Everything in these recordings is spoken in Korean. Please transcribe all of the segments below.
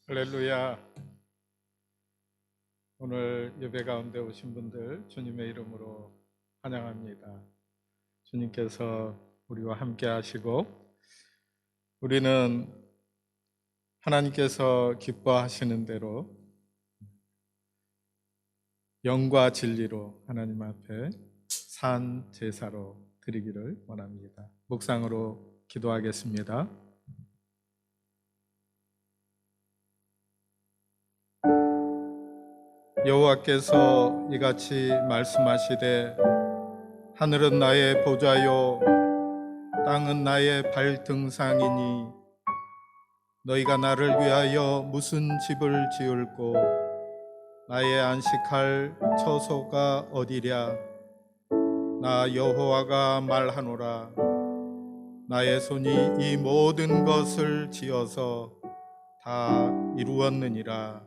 할렐루야. 오늘 예배 가운데 오신 분들 주님의 이름으로 환영합니다. 주님께서 우리와 함께 하시고 우리는 하나님께서 기뻐하시는 대로 영과 진리로 하나님 앞에 산 제사로 드리기를 원합니다. 묵상으로 기도하겠습니다. 여호와께서 이같이 말씀하시되 하늘은 나의 보좌요 땅은 나의 발등상이니 너희가 나를 위하여 무슨 집을 지을꼬 나의 안식할 처소가 어디랴. 나 여호와가 말하노라. 나의 손이 이 모든 것을 지어서 다 이루었느니라.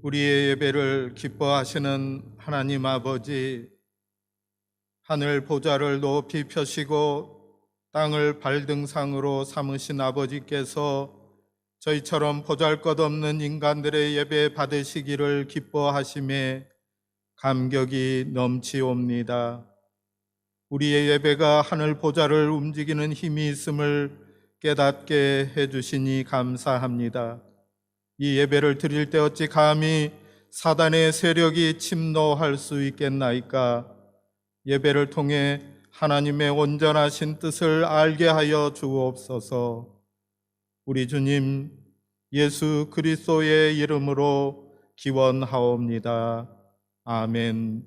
우리의 예배를 기뻐하시는 하나님 아버지, 하늘 보좌를 높이 펴시고 땅을 발등상으로 삼으신 아버지께서 저희처럼 보잘것없는 인간들의 예배 받으시기를 기뻐하심에 감격이 넘치옵니다. 우리의 예배가 하늘 보좌를 움직이는 힘이 있음을 깨닫게 해주시니 감사합니다. 이 예배를 드릴 때 어찌 감히 사단의 세력이 침노할 수 있겠나이까. 예배를 통해 하나님의 온전하신 뜻을 알게 하여 주옵소서. 우리 주님 예수 그리스도의 이름으로 기원하옵니다. 아멘.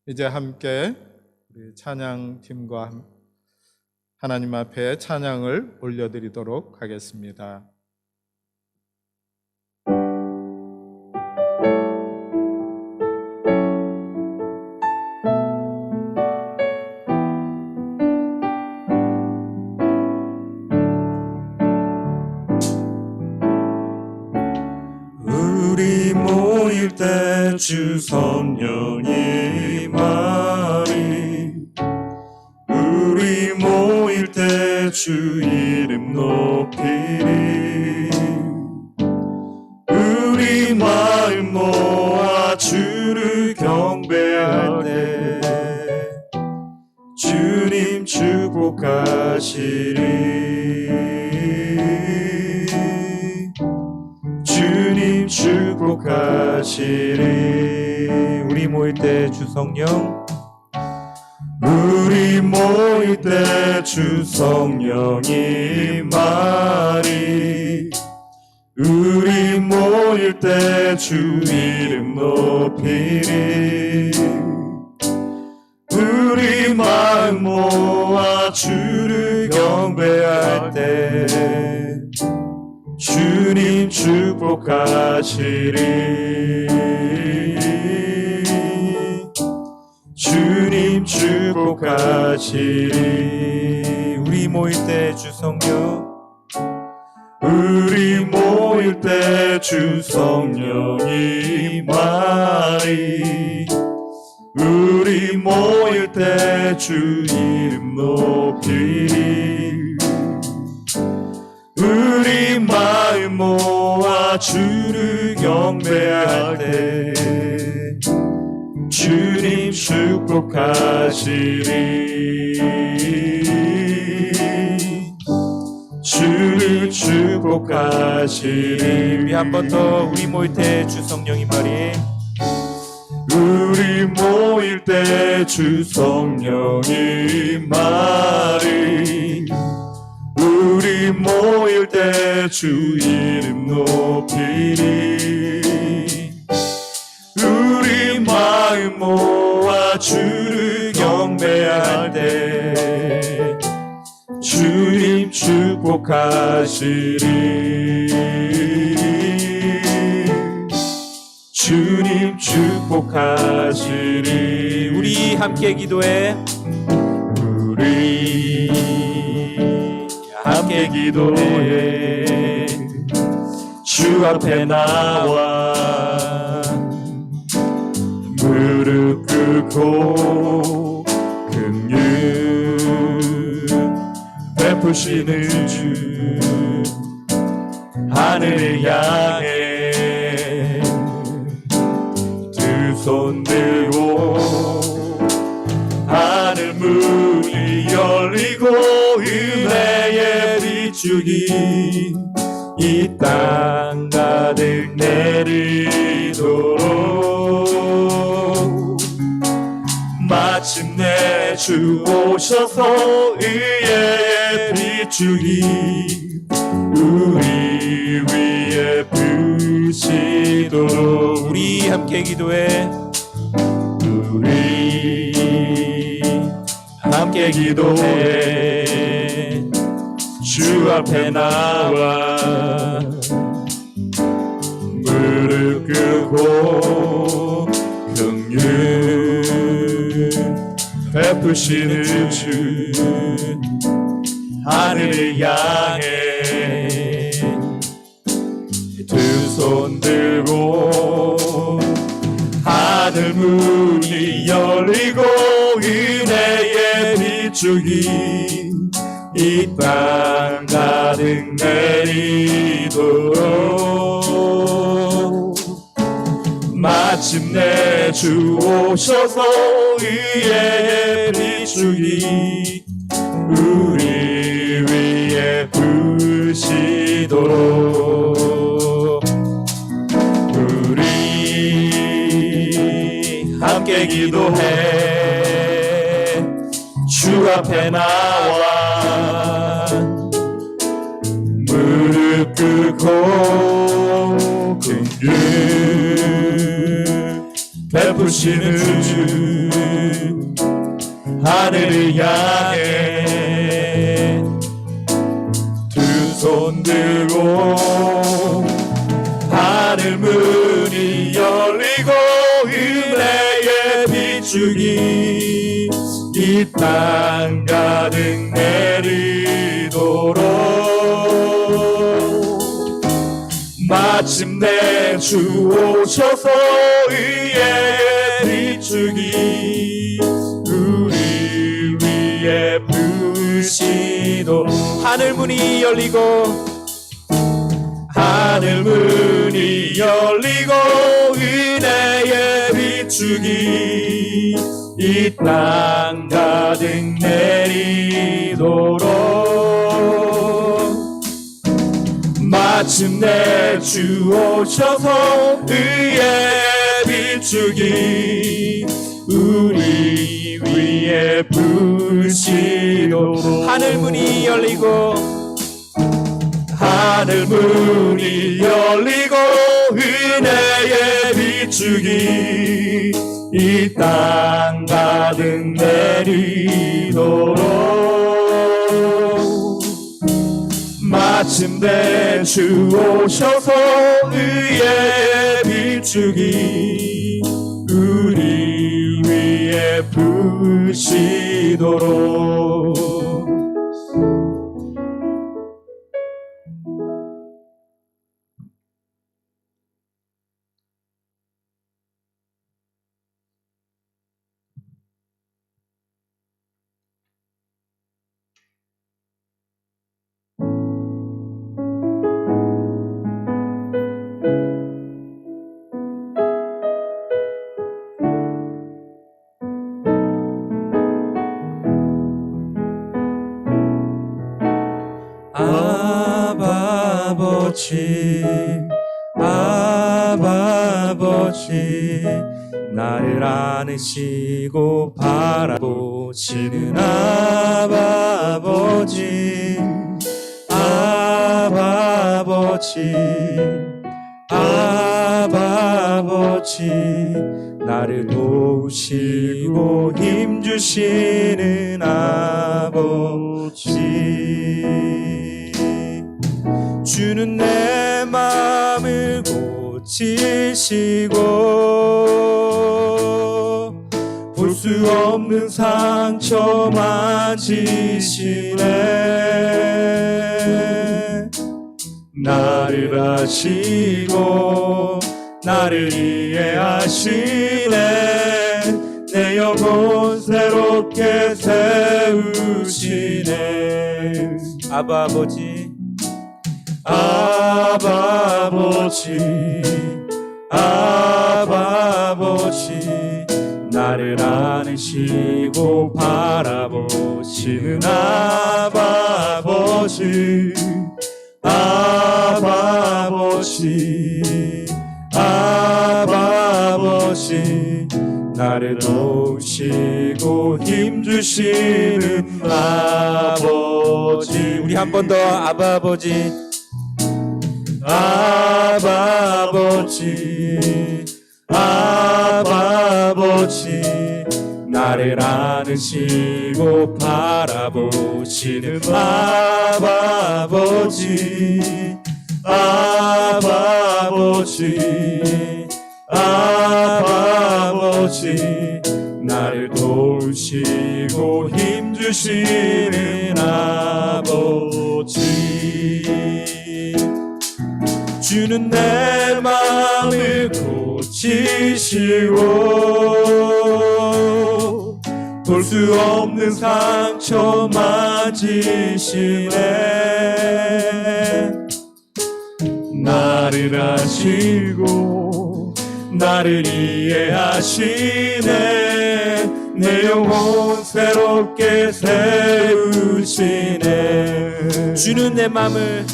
이제 함께 우리 찬양팀과 하나님 앞에 찬양을 올려드리도록 하겠습니다. 우리 모일 때 주 성령이 말이 우리 모일 때 주 이름 높이리 우리 마음 모아 주를 경배할 때 주님 축복하시리 주님 축복하시리. 우리 모일 때 주 성령 우리 모일 때 주 성령이 말이 우리 모일 때 주 이름 높이리 우리 마음 모아 주를 경배할 때 주님 축복하시리 주님 축복하시리. 우리 모일 때 주 성령 우리 모일 때 주 성령이 말이 우리 모일 때 주 이름 높이리 우리 마음 모아 주를 경배할 때 주님 축복하시리 주를 축복하시리. 우리 한 번 더 우리 모일 때 주 성령이 말이 우리 모일 때 주 성령이 말이 우리 모일 때 주 이름 높이리 우리 마음 모아 주를 경배할 때 주님 축복하시리 주님 축복하시리. 우리 함께 기도해 우리 함께 기도해 주 앞에 나와 끄고 긍휼 베푸시는 주 하늘을 향해 두 손 들고 하늘 문이 열리고 은혜의 비추기 이 땅 가득 내리도록 마침내 주 오셔서 의의 비추기 우리 위에 부시도록 우리 함께 기도해 우리 함께 기도해 주 앞에 나와 무릎 꿇고 긍휼 베푸시는 주 하늘을 향해 두 손 들고 하늘 문이 열리고 은혜의 비추기 이 땅 가득 내리도록 마침내 주 오셔서 의의 비추기 우리 위에 부시도록 우리 함께 기도해 주 앞에 나와 무릎 꿇고 긍휼 베푸시는 주 하늘을 향해 두 손 들고 하늘 문이 열리고 은혜의 비추기 이 땅 가득 내리도록 마침내 주 오셔서 의의 비추기 우리 위에 부시도록 하늘 문이 열리고 하늘 문이 열리고 은혜의 비추기 이 땅 가득 내리도록 마침내 주 오셔서 의의 비추기 우리 위에 부시도록 하늘 문이 열리고 하늘 문이 열리고 은혜의 비추기 이 땅 가득 내리도록 마침내 주 오셔서 의의 비추기 우리 위에 부시도록 아버지 나를 안으시고 바라보시는 아버지 나를 도우시고 힘주시는 아버지 주는 내 마음을 고치시고 볼 수 없는 상처 만지시네 나를 아시고 나를 이해하시네 영혼 새롭게 세우시네. 아바 아버지, 아바 아버지, 아바 아버지, 나를 안으시고 바라보시는 아바 아버지, 아바 아버지, 아바 아버지, 나를 도우시고 힘주시는 아버지. 우리 한 번 더 아바 아버지, 아바 아버지, 아바 아버지, 나를 안으시고 바라보시는 아바 아버지, 아바 아버지, 아바 아버지, 나를 도우시고 힘주시는 아버지. 주는 내 마음을 고치시고 볼 수 없는 상처 만지시네. 나를 아시고 나를 이해하시네. 내 영혼 새롭게 세우시네. 주는 내 맘을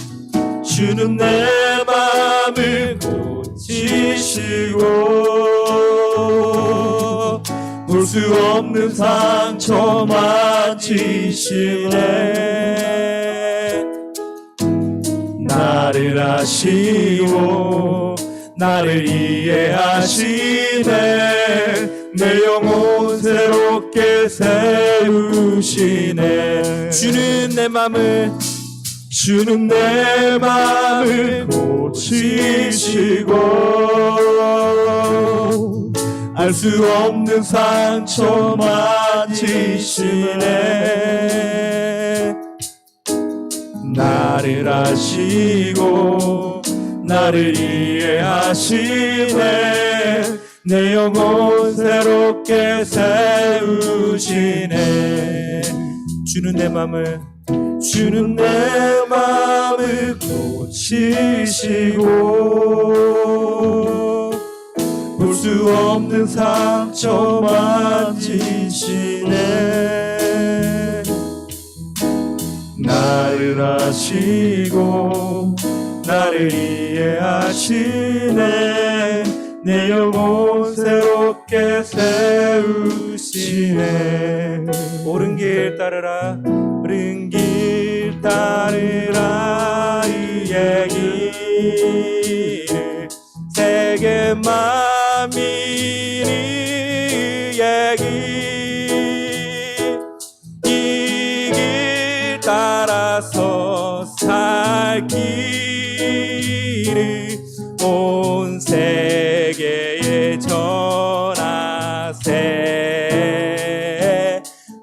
고치시고 볼 수 없는 상처 만지시네. 나를 아시고 나를 이해하시네. 내 영혼 새롭게 세우시네. 주는 내 맘을 고치시고 알 수 없는 상처 만지시네. 나를 아시고 나를 이해하시네. 내 영혼 새롭게 세우시네. 주는 내 맘을 고치시고 볼 수 없는 상처 만지시네. 나를 아시고 나를 이해하시네. 내 영혼 새롭게 세우시네. 옳은 길 따르라, 옳은 길 따르라, 이의 길을 세계 만민이 이의 길, 이 길 따라서 살 길을 온 세계에 전하세.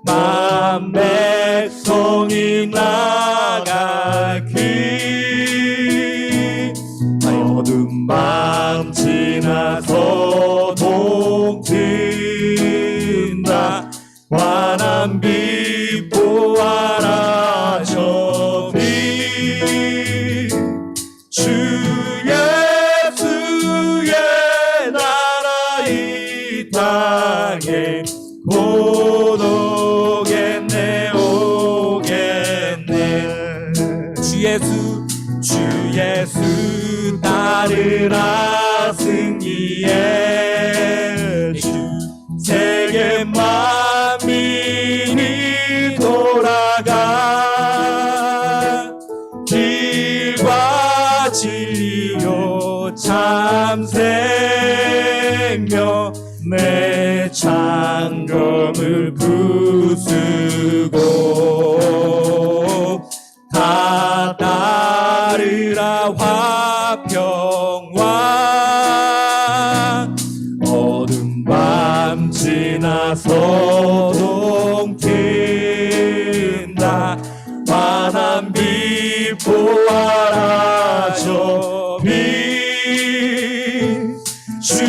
만 백성이 나갈 길, 어두운 밤 지나서 동튼다. 환한 빛 보아라 저 빛, 주 예수의 나라 이 땅에 곧 오겠네 오겠네. 주 예수 따르라 승리의 주, 세계 만민이 돌아가 길과 진리요 참 생명, 내 창검을 부수고 다 따르라 화평왕. 어두운 밤 지나서 동튼다. 환한 빛 보아라 저 빛, 주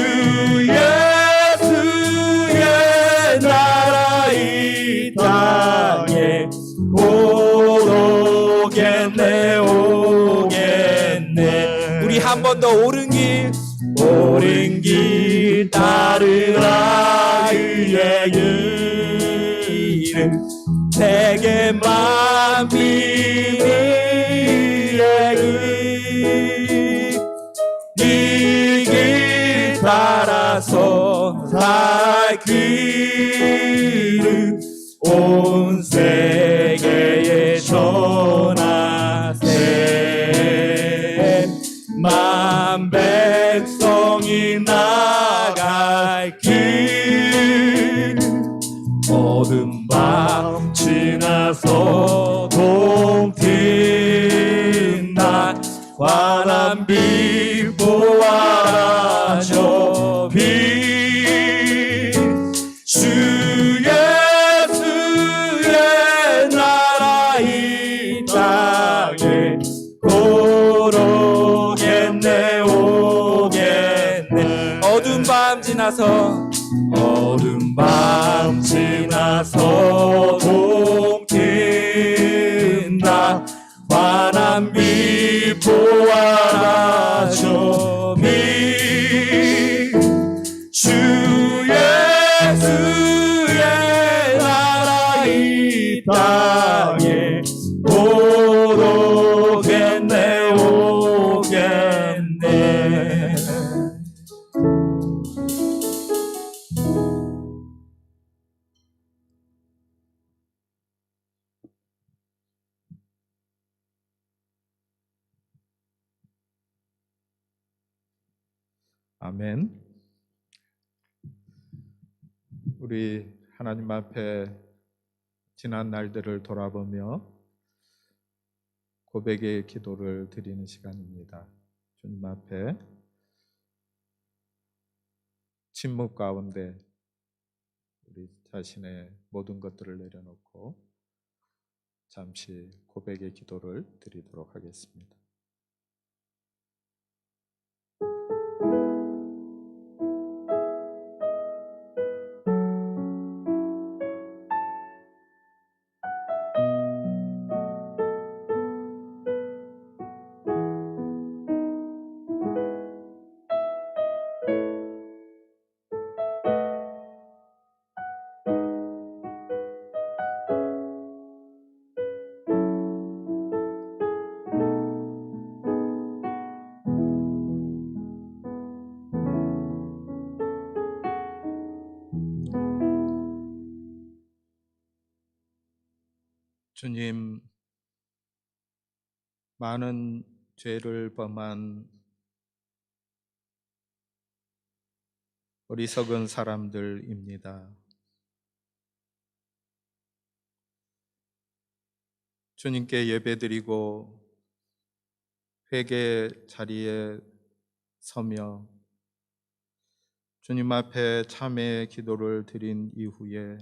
예수의 나 오겠네 오겠네. 우리 한 번 더 옳은 길 따르라. 그의 길은 세계 만민의 이 길 따라서 살 길은 온 세계에 전하세. 만 백성이 나갈 길 어둠 밤 지나서 동트인 날 환한 빛 보아라. 저 빛 주 예수의 나라 이 땅에 곧 오겠네 오겠네. 어두운 밤 지나서 동트인 날 환한 빛 보아라. 저 빛 주 예수의 나라 이 땅에 곧 오겠네 오겠네. 아멘. 우리 하나님 앞에 지난 날들을 돌아보며 고백의 기도를 드리는 시간입니다. 주님 앞에 침묵 가운데 우리 자신의 모든 것들을 내려놓고 잠시 고백의 기도를 드리도록 하겠습니다. 주님, 많은 죄를 범한 어리석은 사람들입니다. 주님께 예배드리고 회개 자리에 서며 주님 앞에 참회의 기도를 드린 이후에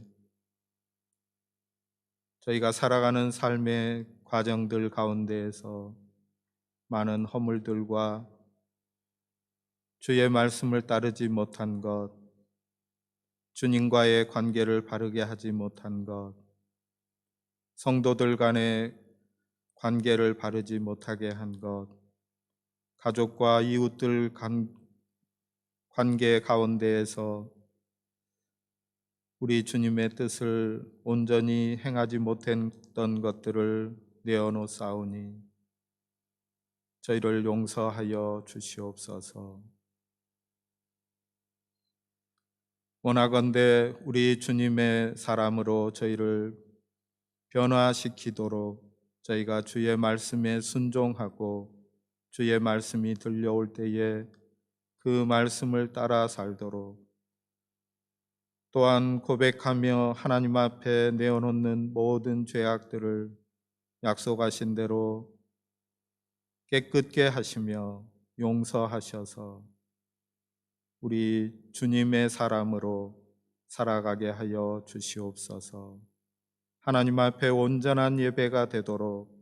저희가 살아가는 삶의 과정들 가운데에서 많은 허물들과 주의 말씀을 따르지 못한 것, 주님과의 관계를 바르게 하지 못한 것, 성도들 간의 관계를 바르지 못하게 한 것, 가족과 이웃들 관계 가운데에서 우리 주님의 뜻을 온전히 행하지 못했던 것들을 내어놓사오니 저희를 용서하여 주시옵소서. 원하건대 우리 주님의 사람으로 저희를 변화시키도록 저희가 주의 말씀에 순종하고 주의 말씀이 들려올 때에 그 말씀을 따라 살도록, 또한 고백하며 하나님 앞에 내어놓는 모든 죄악들을 약속하신 대로 깨끗게 하시며 용서하셔서 우리 주님의 사람으로 살아가게 하여 주시옵소서. 하나님 앞에 온전한 예배가 되도록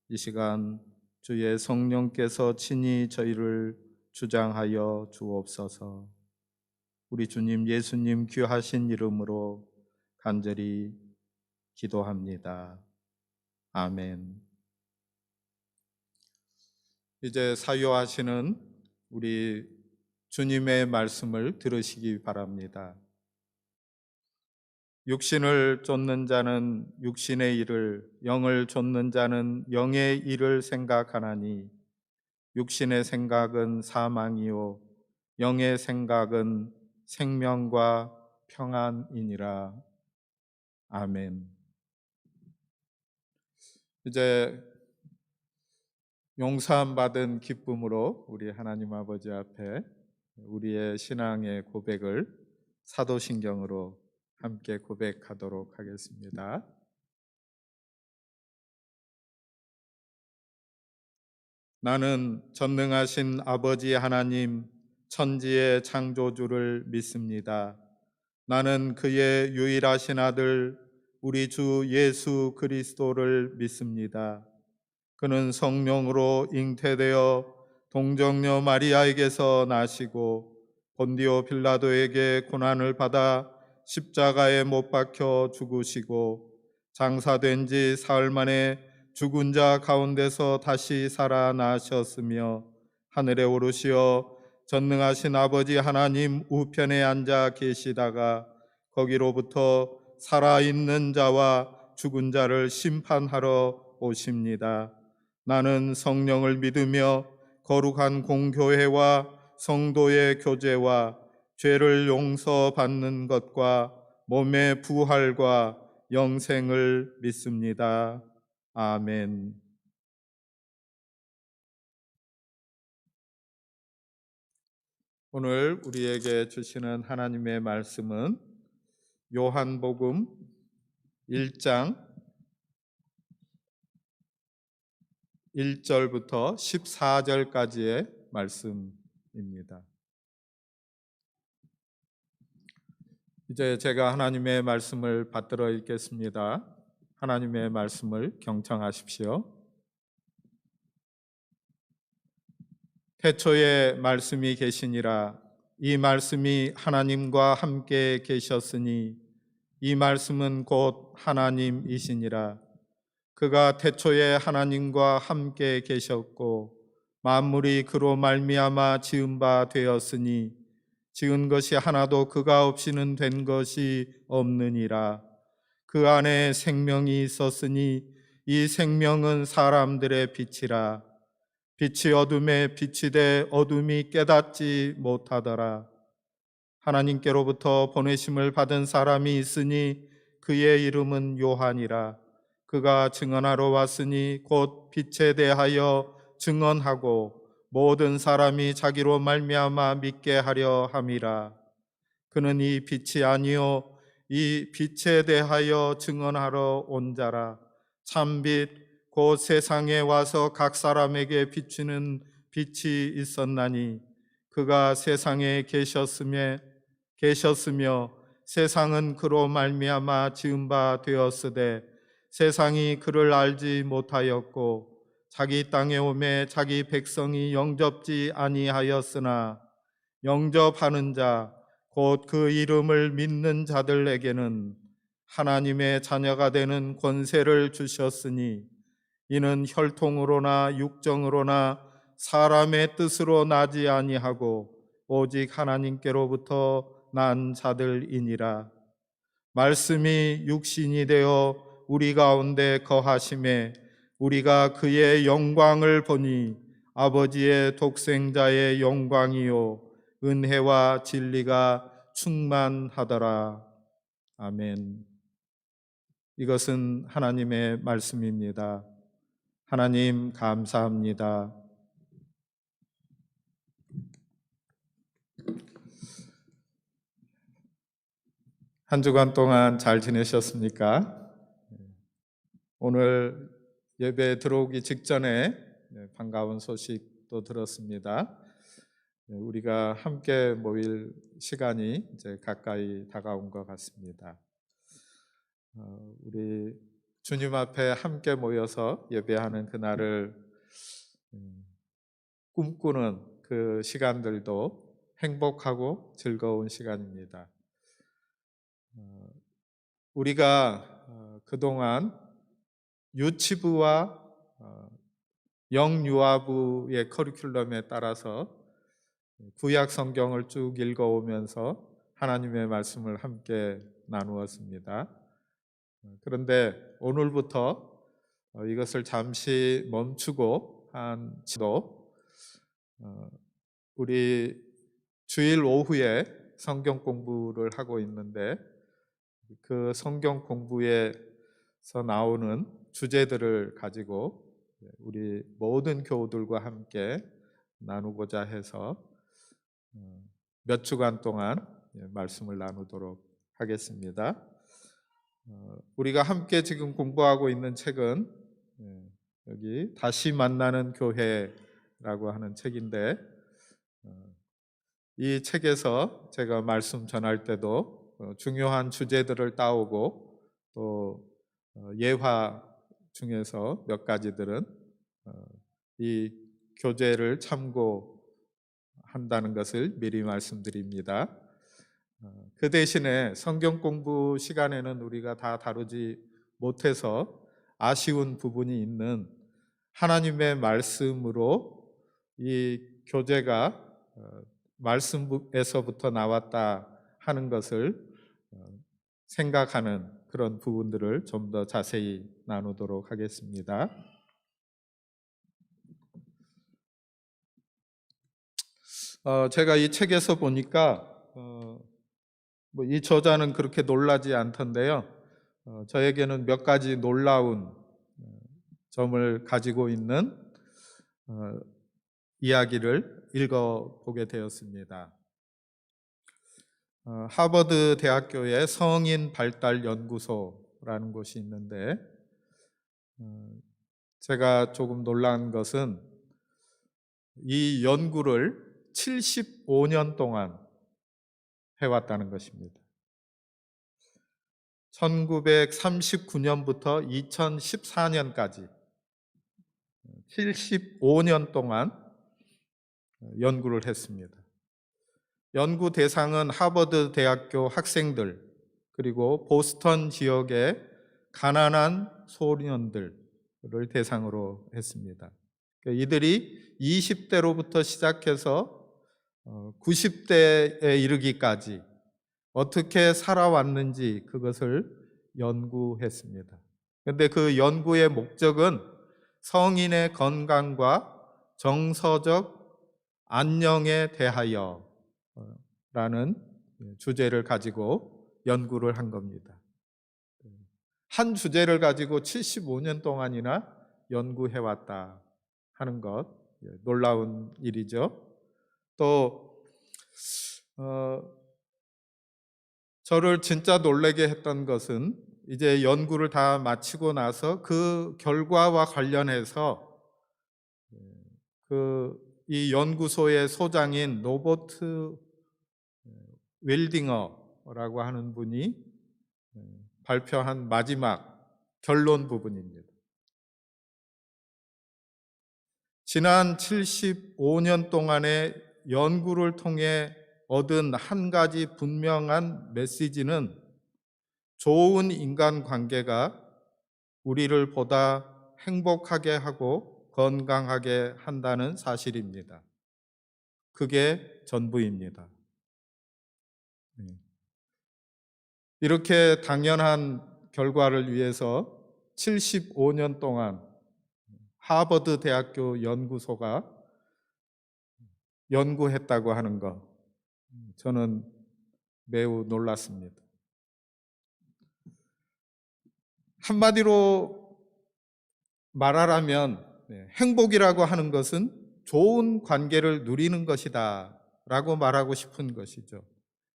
이 시간 주의 성령께서 친히 저희를 주장하여 주옵소서. 우리 주님 예수님 귀하신 이름으로 간절히 기도합니다. 아멘. 이제 사유하시는 우리 주님의 말씀을 들으시기 바랍니다. 육신을 쫓는 자는 육신의 일을, 영을 쫓는 자는 영의 일을 생각하나니 육신의 생각은 사망이요 영의 생각은 생명과 평안이니라. 아멘. 이제 용서함 받은 기쁨으로 우리 하나님 아버지 앞에 우리의 신앙의 고백을 사도신경으로 함께 고백하도록 하겠습니다. 나는 전능하신 아버지 하나님 천지의 창조주를 믿습니다. 나는 그의 유일하신 아들 우리 주 예수 그리스도를 믿습니다. 그는 성령으로 잉태되어 동정녀 마리아에게서 나시고 본디오 빌라도에게 고난을 받아 십자가에 못 박혀 죽으시고 장사된 지 사흘 만에 죽은 자 가운데서 다시 살아나셨으며 하늘에 오르시어 전능하신 아버지 하나님 우편에 앉아 계시다가 거기로부터 살아있는 자와 죽은 자를 심판하러 오십니다. 나는 성령을 믿으며 거룩한 공교회와 성도의 교제와 죄를 용서받는 것과 몸의 부활과 영생을 믿습니다. 아멘. 오늘 우리에게 주시는 하나님의 말씀은 요한복음 1장 1절부터 14절까지의 말씀입니다. 이제 제가 하나님의 말씀을 받들어 읽겠습니다. 하나님의 말씀을 경청하십시오. 태초에 말씀이 계시니라. 이 말씀이 하나님과 함께 계셨으니 이 말씀은 곧 하나님이시니라. 그가 태초에 하나님과 함께 계셨고 만물이 그로 말미암아 지은 바 되었으니 지은 것이 하나도 그가 없이는 된 것이 없느니라. 그 안에 생명이 있었으니 이 생명은 사람들의 빛이라. 빛이 어둠에 비치되 어둠이 깨닫지 못하더라. 하나님께로부터 보내심을 받은 사람이 있으니 그의 이름은 요한이라. 그가 증언하러 왔으니 곧 빛에 대하여 증언하고 모든 사람이 자기로 말미암아 믿게 하려 함이라. 그는 이 빛이 아니요 이 빛에 대하여 증언하러 온 자라. 참빛 곧 세상에 와서 각 사람에게 비추는 빛이 있었나니 그가 세상에 계셨으며 세상은 그로 말미암아 지은 바 되었으되 세상이 그를 알지 못하였고 자기 땅에 오매 자기 백성이 영접지 아니하였으나 영접하는 자 곧 그 이름을 믿는 자들에게는 하나님의 자녀가 되는 권세를 주셨으니 이는 혈통으로나 육정으로나 사람의 뜻으로 나지 아니하고 오직 하나님께로부터 난 자들이니라. 말씀이 육신이 되어 우리 가운데 거하심에 우리가 그의 영광을 보니 아버지의 독생자의 영광이요 은혜와 진리가 충만하더라. 아멘. 이것은 하나님의 말씀입니다. 하나님 감사합니다. 한 주간 동안 잘 지내셨습니까? 오늘 예배 들어오기 직전에 반가운 소식도 들었습니다. 우리가 함께 모일 시간이 이제 가까이 다가온 것 같습니다. 우리 주님 앞에 함께 모여서 예배하는 그날을 꿈꾸는 그 시간들도 행복하고 즐거운 시간입니다. 우리가 그동안 유치부와 영유아부의 커리큘럼에 따라서 구약 성경을 쭉 읽어오면서 하나님의 말씀을 함께 나누었습니다. 그런데 오늘부터 이것을 잠시 멈추고 한 지도 우리 주일 오후에 성경 공부를 하고 있는데 그 성경 공부에서 나오는 주제들을 가지고 우리 모든 교우들과 함께 나누고자 해서 몇 주간 동안 말씀을 나누도록 하겠습니다. 우리가 함께 지금 공부하고 있는 책은 여기 다시 만나는 교회라고 하는 책인데 이 책에서 제가 말씀 전할 때도 중요한 주제들을 따오고 또 예화 중에서 몇 가지들은 이 교재를 참고한다는 것을 미리 말씀드립니다. 그 대신에 성경 공부 시간에는 우리가 다 다루지 못해서 아쉬운 부분이 있는 하나님의 말씀으로 이 교재가 말씀에서부터 나왔다 하는 것을 생각하는 그런 부분들을 좀 더 자세히 나누도록 하겠습니다. 제가 이 책에서 보니까 이 저자는 그렇게 놀라지 않던데요. 저에게는 몇 가지 놀라운 점을 가지고 있는 이야기를 읽어보게 되었습니다. 하버드 대학교의 성인 발달 연구소라는 곳이 있는데 제가 조금 놀란 것은 이 연구를 75년 동안 해왔다는 것입니다. 1939년부터 2014년까지 75년 동안 연구를 했습니다. 연구 대상은 하버드 대학교 학생들 그리고 보스턴 지역의 가난한 소년들을 대상으로 했습니다. 이들이 20대로부터 시작해서 90대에 이르기까지 어떻게 살아왔는지 그것을 연구했습니다. 그런데 그 연구의 목적은 성인의 건강과 정서적 안녕에 대하여 라는 주제를 가지고 연구를 한 겁니다. 한 주제를 가지고 75년 동안이나 연구해왔다 하는 것 놀라운 일이죠. 또 저를 진짜 놀라게 했던 것은 이제 연구를 다 마치고 나서 그 결과와 관련해서 이 연구소의 소장인 로버트 웰딩어라고 하는 분이 발표한 마지막 결론 부분입니다. 지난 75년 동안의 연구를 통해 얻은 한 가지 분명한 메시지는 좋은 인간관계가 우리를 보다 행복하게 하고 건강하게 한다는 사실입니다. 그게 전부입니다. 이렇게 당연한 결과를 위해서 75년 동안 하버드 대학교 연구소가 연구했다고 하는 것, 저는 매우 놀랐습니다. 한마디로 말하라면 행복이라고 하는 것은 좋은 관계를 누리는 것이다 라고 말하고 싶은 것이죠.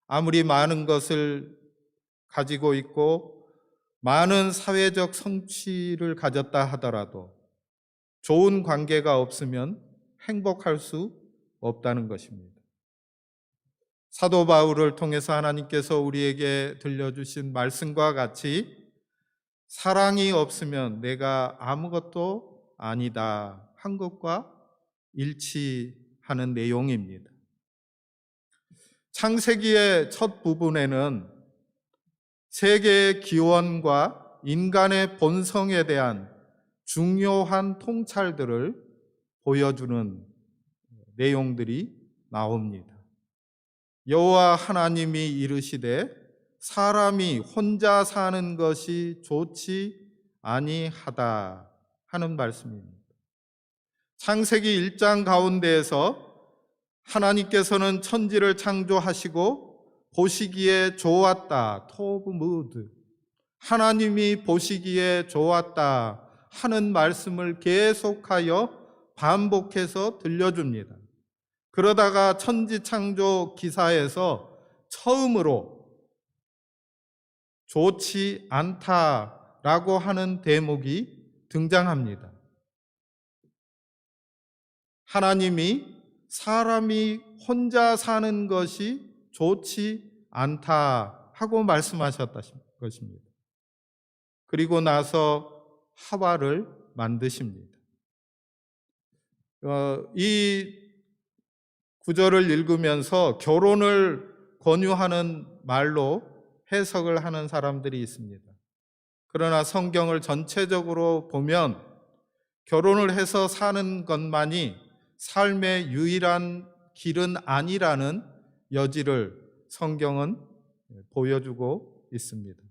아무리 많은 것을 가지고 있고 많은 사회적 성취를 가졌다 하더라도 좋은 관계가 없으면 행복할 수 없다는 것입니다. 사도 바울을 통해서 하나님께서 우리에게 들려주신 말씀과 같이 사랑이 없으면 내가 아무것도 아니다 한 것과 일치하는 내용입니다. 창세기의 첫 부분에는 세계의 기원과 인간의 본성에 대한 중요한 통찰들을 보여주는 내용들이 나옵니다. 여호와 하나님이 이르시되 사람이 혼자 사는 것이 좋지 아니하다 하는 말씀입니다. 창세기 1장 가운데에서 하나님께서는 천지를 창조하시고 보시기에 좋았다, 토브 무드, 하나님이 보시기에 좋았다 하는 말씀을 계속하여 반복해서 들려줍니다. 그러다가 천지 창조 기사에서 처음으로 좋지 않다라고 하는 대목이 등장합니다. 하나님이 사람이 혼자 사는 것이 좋지 않다 하고 말씀하셨다 것입니다. 그리고 나서 하와를 만드십니다. 이 구절을 읽으면서 결혼을 권유하는 말로 해석을 하는 사람들이 있습니다. 그러나 성경을 전체적으로 보면 결혼을 해서 사는 것만이 삶의 유일한 길은 아니라는 여지를 성경은 보여주고 있습니다.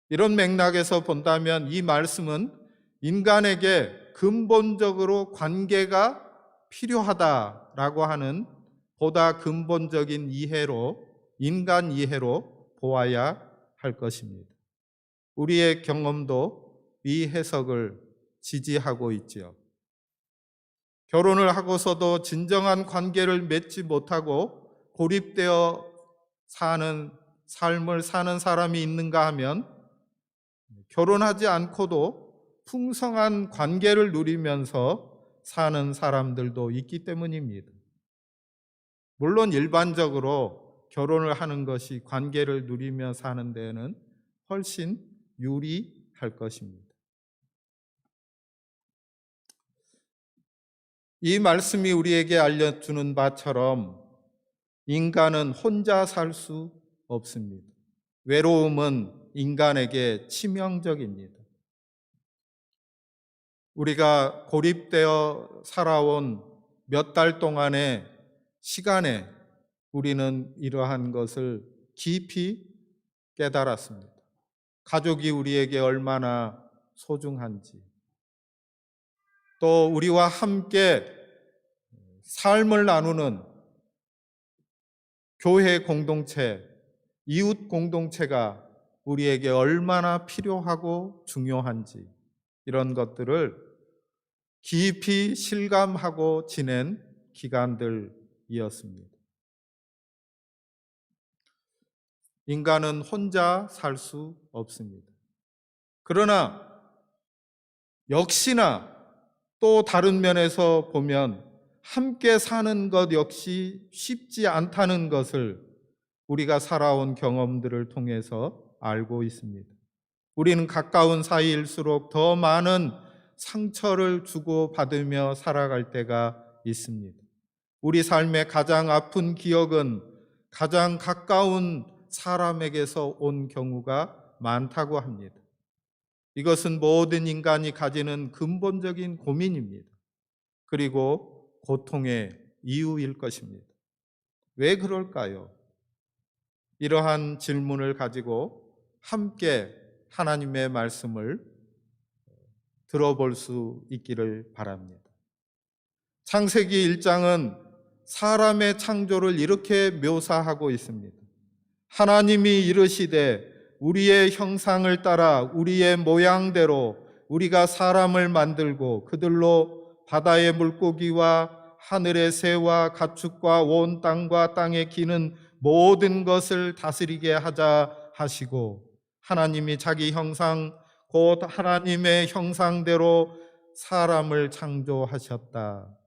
이런 맥락에서 본다면 이 말씀은 인간에게 근본적으로 관계가 필요하다라고 하는 보다 근본적인 이해로, 인간 이해로 보아야 할 것입니다. 우리의 경험도 이 해석을 지지하고 있지요. 결혼을 하고서도 진정한 관계를 맺지 못하고 고립되어 사는 삶을 사는 사람이 있는가 하면 결혼하지 않고도 풍성한 관계를 누리면서 사는 사람들도 있기 때문입니다. 물론 일반적으로 결혼을 하는 것이 관계를 누리며 사는 데에는 훨씬 유리할 것입니다. 이 말씀이 우리에게 알려주는 바처럼 인간은 혼자 살 수 없습니다. 외로움은 인간에게 치명적입니다. 우리가 고립되어 살아온 몇 달 동안의 시간에 우리는 이러한 것을 깊이 깨달았습니다. 가족이 우리에게 얼마나 소중한지, 또 우리와 함께 삶을 나누는 교회 공동체, 이웃 공동체가 우리에게 얼마나 필요하고 중요한지, 이런 것들을 깊이 실감하고 지낸 기간들이었습니다. 인간은 혼자 살 수 없습니다. 그러나 역시나 또 다른 면에서 보면 함께 사는 것 역시 쉽지 않다는 것을 우리가 살아온 경험들을 통해서 알고 있습니다. 우리는 가까운 사이일수록 더 많은 상처를 주고받으며 살아갈 때가 있습니다. 우리 삶의 가장 아픈 기억은 가장 가까운 사람에게서 온 경우가 많다고 합니다. 이것은 모든 인간이 가지는 근본적인 고민입니다. 그리고 고통의 이유일 것입니다. 왜 그럴까요? 이러한 질문을 가지고 함께 하나님의 말씀을 들어볼 수 있기를 바랍니다. 창세기 1장은 사람의 창조를 이렇게 묘사하고 있습니다. 하나님이 이르시되 우리의 형상을 따라 우리의 모양대로 우리가 사람을 만들고 그들로 바다의 물고기와 하늘의 새와 가축과 온 땅과 땅에 기는 모든 것을 다스리게 하자 하시고, 하나님이 자기 형상 곧 하나님의 형상대로 사람을 창조하셨다.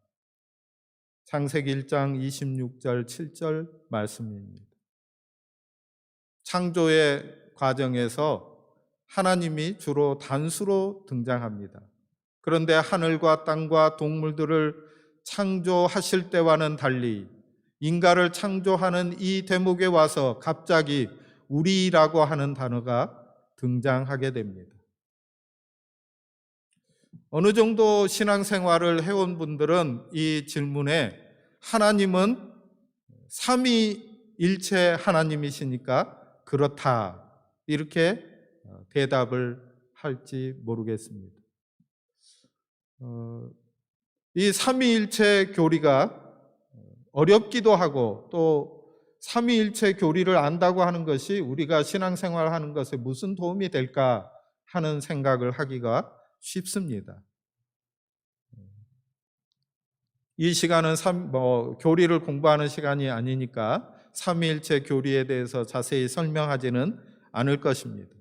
창세기 1장 26절 7절 말씀입니다. 창조의 과정에서 하나님이 주로 단수로 등장합니다. 그런데 하늘과 땅과 동물들을 창조하실 때와는 달리 인간을 창조하는 이 대목에 와서 갑자기 우리라고 하는 단어가 등장하게 됩니다. 어느 정도 신앙생활을 해온 분들은 이 질문에 하나님은 삼위일체 하나님이시니까 그렇다 이렇게 대답을 할지 모르겠습니다. 이 삼위일체 교리가 어렵기도 하고 또 삼위일체 교리를 안다고 하는 것이 우리가 신앙생활하는 것에 무슨 도움이 될까 하는 생각을 하기가 쉽습니다. 이 시간은 교리를 공부하는 시간이 아니니까 삼위일체 교리에 대해서 자세히 설명하지는 않을 것입니다.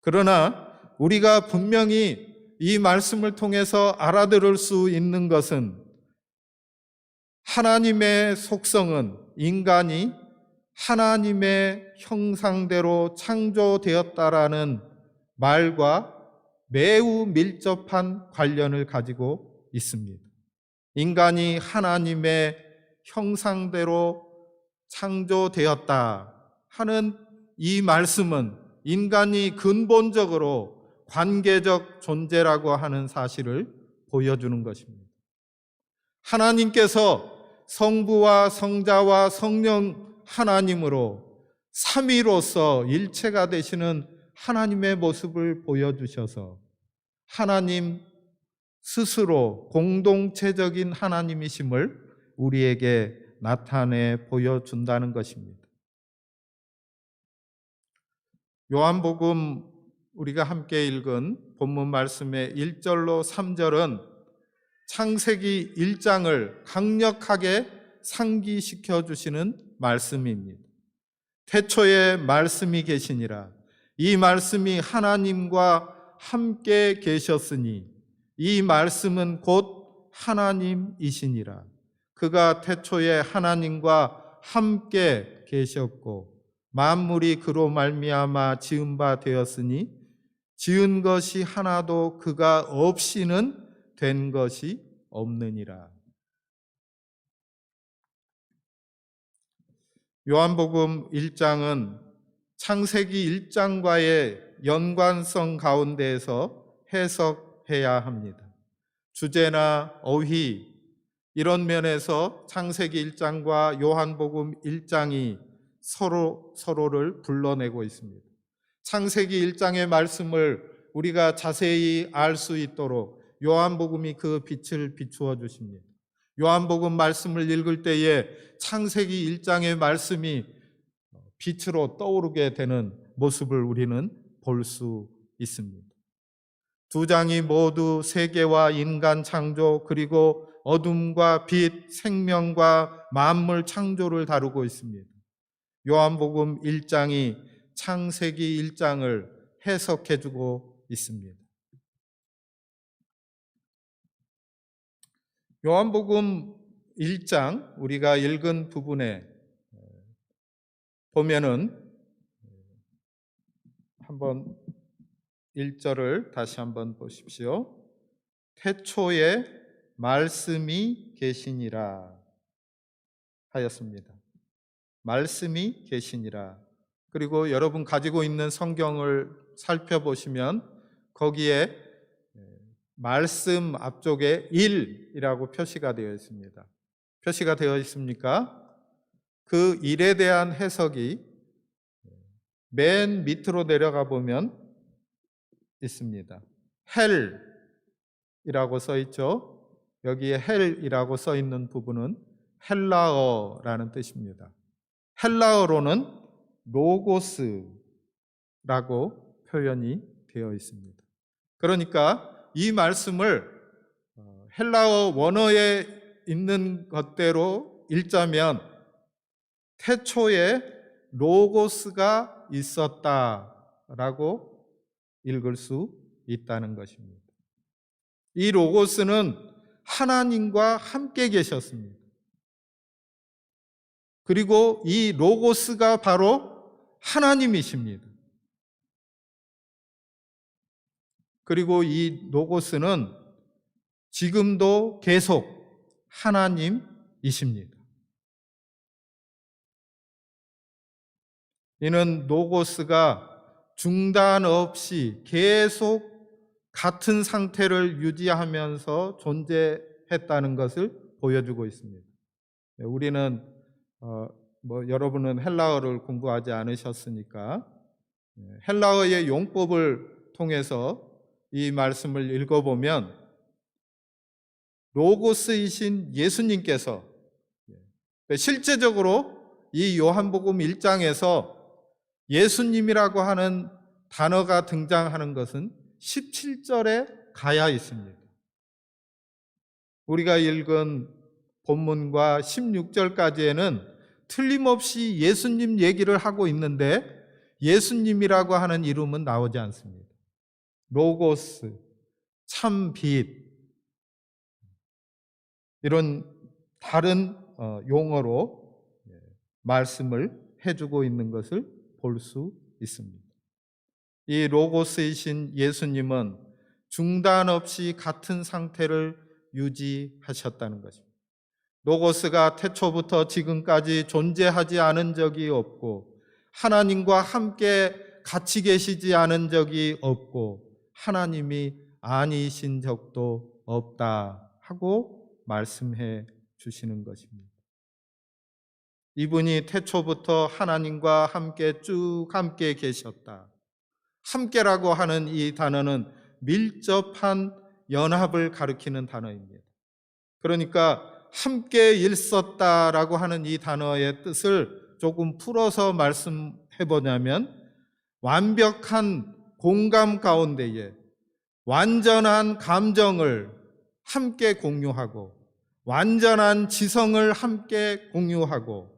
그러나 우리가 분명히 이 말씀을 통해서 알아들을 수 있는 것은 하나님의 속성은 인간이 하나님의 형상대로 창조되었다라는 말과 매우 밀접한 관련을 가지고 있습니다. 인간이 하나님의 형상대로 창조되었다 하는 이 말씀은 인간이 근본적으로 관계적 존재라고 하는 사실을 보여주는 것입니다. 하나님께서 성부와 성자와 성령 하나님으로 삼위로서 일체가 되시는 하나님의 모습을 보여주셔서 하나님 스스로 공동체적인 하나님이심을 우리에게 나타내 보여준다는 것입니다. 요한복음 우리가 함께 읽은 본문 말씀의 1절로 3절은 창세기 1장을 강력하게 상기시켜 주시는 말씀입니다. 태초에 말씀이 계시니라. 이 말씀이 하나님과 함께 계셨으니 이 말씀은 곧 하나님이시니라. 그가 태초에 하나님과 함께 계셨고 만물이 그로 말미암아 지은 바 되었으니 지은 것이 하나도 그가 없이는 된 것이 없느니라. 요한복음 1장은 창세기 1장과의 연관성 가운데에서 해석해야 합니다. 주제나 어휘 이런 면에서 창세기 1장과 요한복음 1장이 서로를 불러내고 있습니다. 창세기 1장의 말씀을 우리가 자세히 알 수 있도록 요한복음이 그 빛을 비추어 주십니다. 요한복음 말씀을 읽을 때에 창세기 1장의 말씀이 빛으로 떠오르게 되는 모습을 우리는 볼 수 있습니다. 두 장이 모두 세계와 인간 창조 그리고 어둠과 빛, 생명과 만물 창조를 다루고 있습니다. 요한복음 1장이 창세기 1장을 해석해주고 있습니다. 요한복음 1장 우리가 읽은 부분에 보면은 한번 1절을 다시 한번 보십시오. 태초에 말씀이 계시니라 하였습니다. 말씀이 계시니라. 그리고 여러분 가지고 있는 성경을 살펴보시면 거기에 말씀 앞쪽에 1이라고 표시가 되어 있습니다. 표시가 되어 있습니까? 그 1에 대한 해석이 맨 밑으로 내려가 보면 있습니다. 헬이라고 써 있죠. 여기에 헬이라고 써 있는 부분은 헬라어라는 뜻입니다. 헬라어로는 로고스라고 표현이 되어 있습니다. 그러니까 이 말씀을 헬라어 원어에 있는 것대로 읽자면 태초에 로고스가 있었다라고 읽을 수 있다는 것입니다. 이 로고스는 하나님과 함께 계셨습니다. 그리고 이 로고스가 바로 하나님이십니다. 그리고 이 로고스는 지금도 계속 하나님이십니다. 이는 로고스가 중단 없이 계속 같은 상태를 유지하면서 존재했다는 것을 보여주고 있습니다. 우리는 여러분은 헬라어를 공부하지 않으셨으니까 헬라어의 용법을 통해서 이 말씀을 읽어보면 로고스이신 예수님께서 실제적으로 이 요한복음 1장에서 예수님이라고 하는 단어가 등장하는 것은 17절에 가야 있습니다. 우리가 읽은 본문과 16절까지에는 틀림없이 예수님 얘기를 하고 있는데 예수님이라고 하는 이름은 나오지 않습니다. 로고스, 참빛, 이런 다른 용어로 말씀을 해주고 있는 것을 볼 수 있습니다. 이 로고스이신 예수님은 중단 없이 같은 상태를 유지하셨다는 것입니다. 로고스가 태초부터 지금까지 존재하지 않은 적이 없고 하나님과 함께 같이 계시지 않은 적이 없고 하나님이 아니신 적도 없다 하고 말씀해 주시는 것입니다. 이분이 태초부터 하나님과 함께 계셨다. 함께라고 하는 이 단어는 밀접한 연합을 가리키는 단어입니다. 그러니까 함께 있었다라고 하는 이 단어의 뜻을 조금 풀어서 말씀해 보자면 완벽한 공감 가운데에 완전한 감정을 함께 공유하고 완전한 지성을 함께 공유하고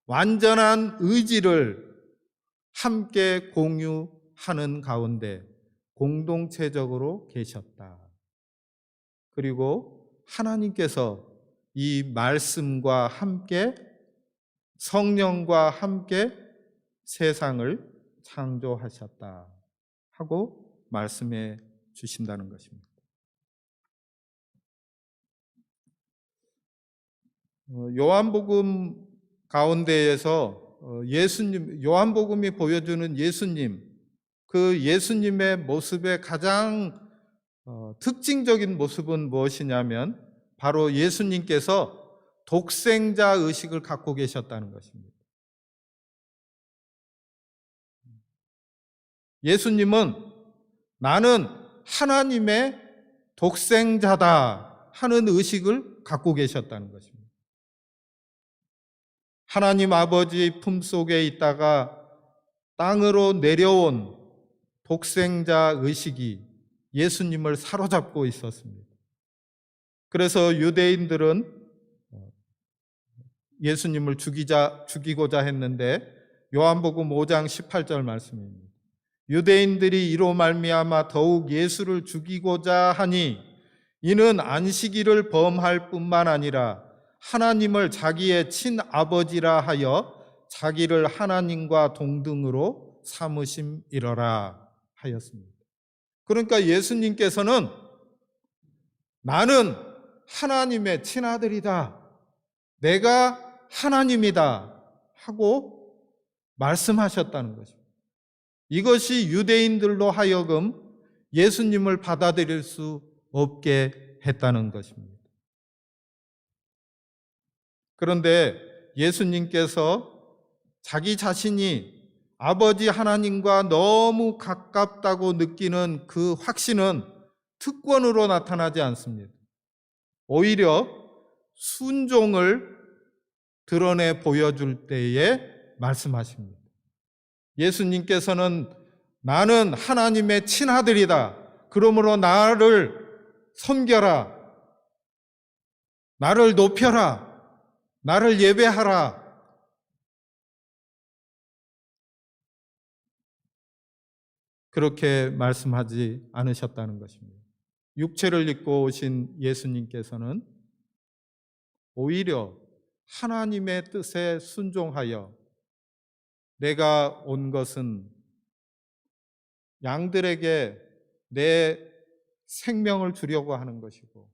완전한 의지를 함께 공유하는 가운데 공동체적으로 계셨다. 그리고 하나님께서 이 말씀과 함께 성령과 함께 세상을 창조하셨다 하고 말씀해 주신다는 것입니다. 요한복음 가운데에서 요한복음이 보여주는 예수님, 그 예수님의 모습의 가장 특징적인 모습은 무엇이냐면 바로 예수님께서 독생자 의식을 갖고 계셨다는 것입니다. 예수님은 나는 하나님의 독생자다 하는 의식을 갖고 계셨다는 것입니다. 하나님 아버지 품속에 있다가 땅으로 내려온 독생자 의식이 예수님을 사로잡고 있었습니다. 그래서 유대인들은 예수님을 죽이고자 했는데 요한복음 5장 18절 말씀입니다. 유대인들이 이로 말미암아 더욱 예수를 죽이고자 하니 이는 안식일을 범할 뿐만 아니라 하나님을 자기의 친아버지라 하여 자기를 하나님과 동등으로 삼으심이러라 하였습니다. 그러니까 예수님께서는 나는 하나님의 친아들이다. 내가 하나님이다 하고 말씀하셨다는 것입니다. 이것이 유대인들로 하여금 예수님을 받아들일 수 없게 했다는 것입니다. 그런데 예수님께서 자기 자신이 아버지 하나님과 너무 가깝다고 느끼는 그 확신은 특권으로 나타나지 않습니다. 오히려 순종을 드러내 보여줄 때에 말씀하십니다. 예수님께서는 나는 하나님의 친아들이다. 그러므로 나를 섬겨라. 나를 높여라. 나를 예배하라. 그렇게 말씀하지 않으셨다는 것입니다. 육체를 입고 오신 예수님께서는 오히려 하나님의 뜻에 순종하여 내가 온 것은 양들에게 내 생명을 주려고 하는 것이고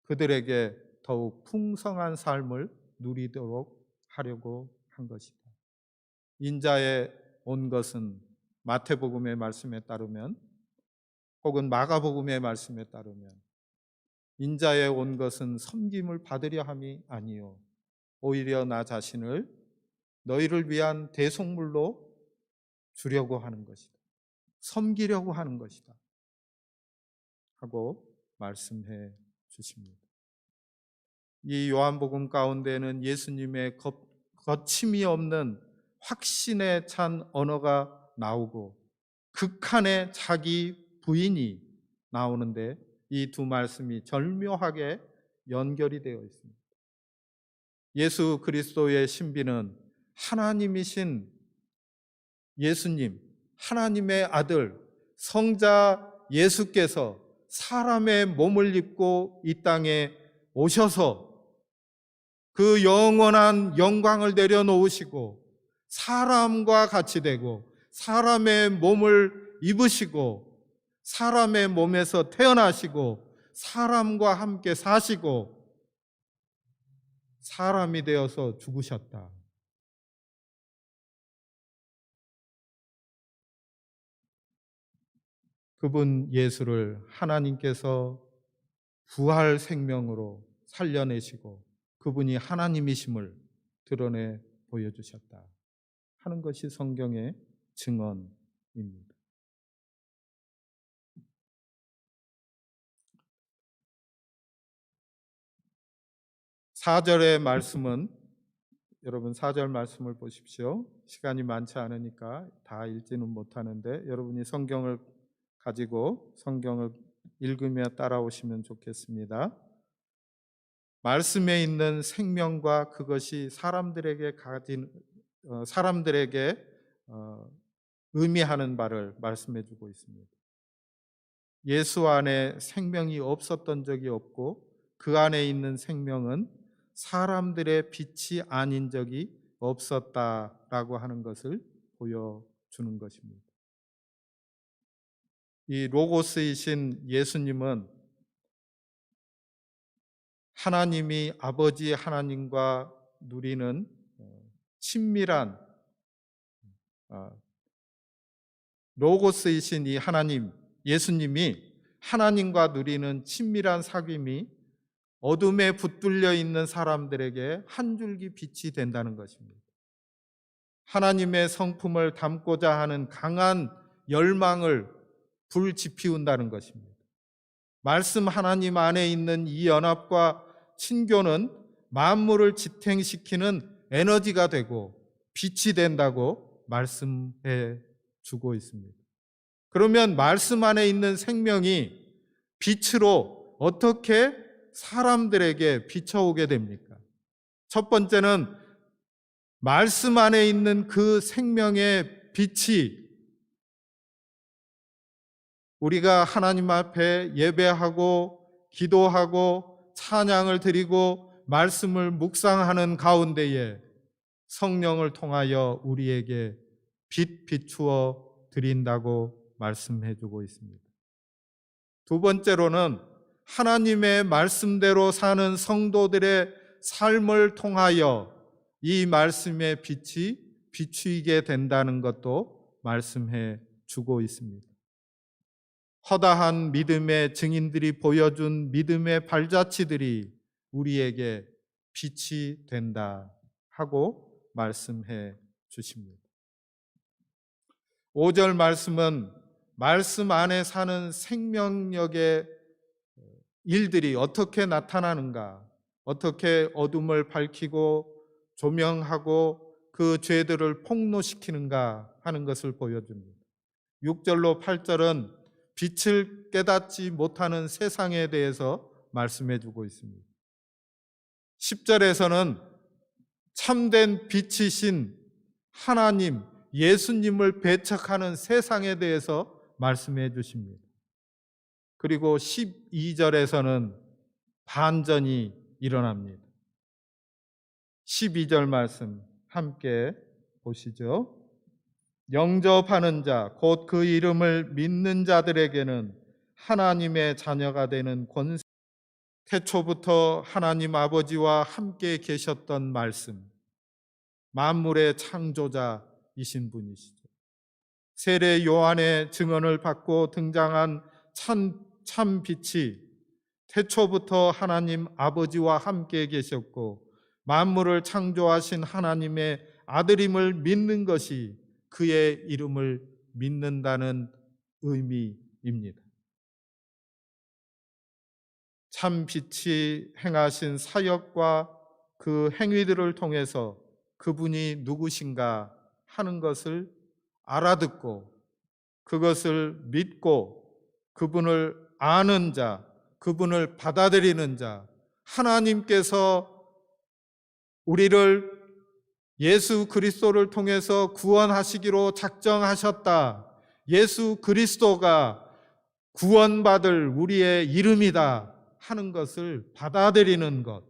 그들에게 더욱 풍성한 삶을 누리도록 하려고 한 것이다. 인자에 온 것은 마태복음의 말씀에 따르면 혹은 마가복음의 말씀에 따르면 인자에 온 것은 섬김을 받으려 함이 아니요 오히려 나 자신을 너희를 위한 대속물로 주려고 하는 것이다. 섬기려고 하는 것이다. 하고 말씀해 주십니다. 이 요한복음 가운데는 예수님의 거침이 없는 확신에 찬 언어가 나오고 극한의 자기 부인이 나오는데 이 두 말씀이 절묘하게 연결이 되어 있습니다. 예수 그리스도의 신비는 하나님이신 예수님, 하나님의 아들, 성자 예수께서 사람의 몸을 입고 이 땅에 오셔서 그 영원한 영광을 내려놓으시고 사람과 같이 되고 사람의 몸을 입으시고 사람의 몸에서 태어나시고 사람과 함께 사시고 사람이 되어서 죽으셨다. 그분 예수를 하나님께서 부활 생명으로 살려내시고 그분이 하나님이심을 드러내 보여주셨다 하는 것이 성경의 증언입니다. 4절의 말씀은 여러분 4절 말씀을 보십시오. 시간이 많지 않으니까 다 읽지는 못하는데 여러분이 성경을 가지고 성경을 읽으며 따라오시면 좋겠습니다. 말씀에 있는 생명과 그것이 사람들에게 의미하는 바를 말씀해 주고 있습니다. 예수 안에 생명이 없었던 적이 없고 그 안에 있는 생명은 사람들의 빛이 아닌 적이 없었다라고 하는 것을 보여주는 것입니다. 이 로고스이신 예수님은 하나님이 아버지 하나님과 누리는 친밀한 로고스이신 이 하나님 예수님이 하나님과 누리는 친밀한 사귐이 어둠에 붙들려 있는 사람들에게 한 줄기 빛이 된다는 것입니다. 하나님의 성품을 담고자 하는 강한 열망을 불지피운다는 것입니다. 말씀 하나님 안에 있는 이 연합과 친교는 만물을 지탱시키는 에너지가 되고 빛이 된다고 말씀해 주고 있습니다. 그러면 말씀 안에 있는 생명이 빛으로 어떻게 사람들에게 비춰오게 됩니까? 첫 번째는 말씀 안에 있는 그 생명의 빛이 우리가 하나님 앞에 예배하고 기도하고 찬양을 드리고 말씀을 묵상하는 가운데에 성령을 통하여 우리에게 비추어 드린다고 말씀해 주고 있습니다. 두 번째로는 하나님의 말씀대로 사는 성도들의 삶을 통하여 이 말씀의 빛이 비추이게 된다는 것도 말씀해 주고 있습니다. 허다한 믿음의 증인들이 보여준 믿음의 발자취들이 우리에게 빛이 된다 하고 말씀해 주십니다. 5절 말씀은 말씀 안에 사는 생명력의 일들이 어떻게 나타나는가, 어떻게 어둠을 밝히고 조명하고 그 죄들을 폭로시키는가 하는 것을 보여줍니다. 6절로 8절은 빛을 깨닫지 못하는 세상에 대해서 말씀해 주고 있습니다. 10절에서는 참된 빛이신 하나님, 예수님을 배척하는 세상에 대해서 말씀해 주십니다. 그리고 12절에서는 반전이 일어납니다. 12절 말씀 함께 보시죠. 영접하는 자, 곧 그 이름을 믿는 자들에게는 하나님의 자녀가 되는 권세, 태초부터 하나님 아버지와 함께 계셨던 말씀, 만물의 창조자이신 분이시죠. 세례 요한의 증언을 받고 등장한 참 빛이 태초부터 하나님 아버지와 함께 계셨고 만물을 창조하신 하나님의 아들임을 믿는 것이 그의 이름을 믿는다는 의미입니다. 참 빛이 행하신 사역과 그 행위들을 통해서 그분이 누구신가 하는 것을 알아듣고 그것을 믿고 그분을 아는 자, 그분을 받아들이는 자, 하나님께서 우리를 예수 그리스도를 통해서 구원하시기로 작정하셨다. 예수 그리스도가 구원받을 우리의 이름이다 하는 것을 받아들이는 것.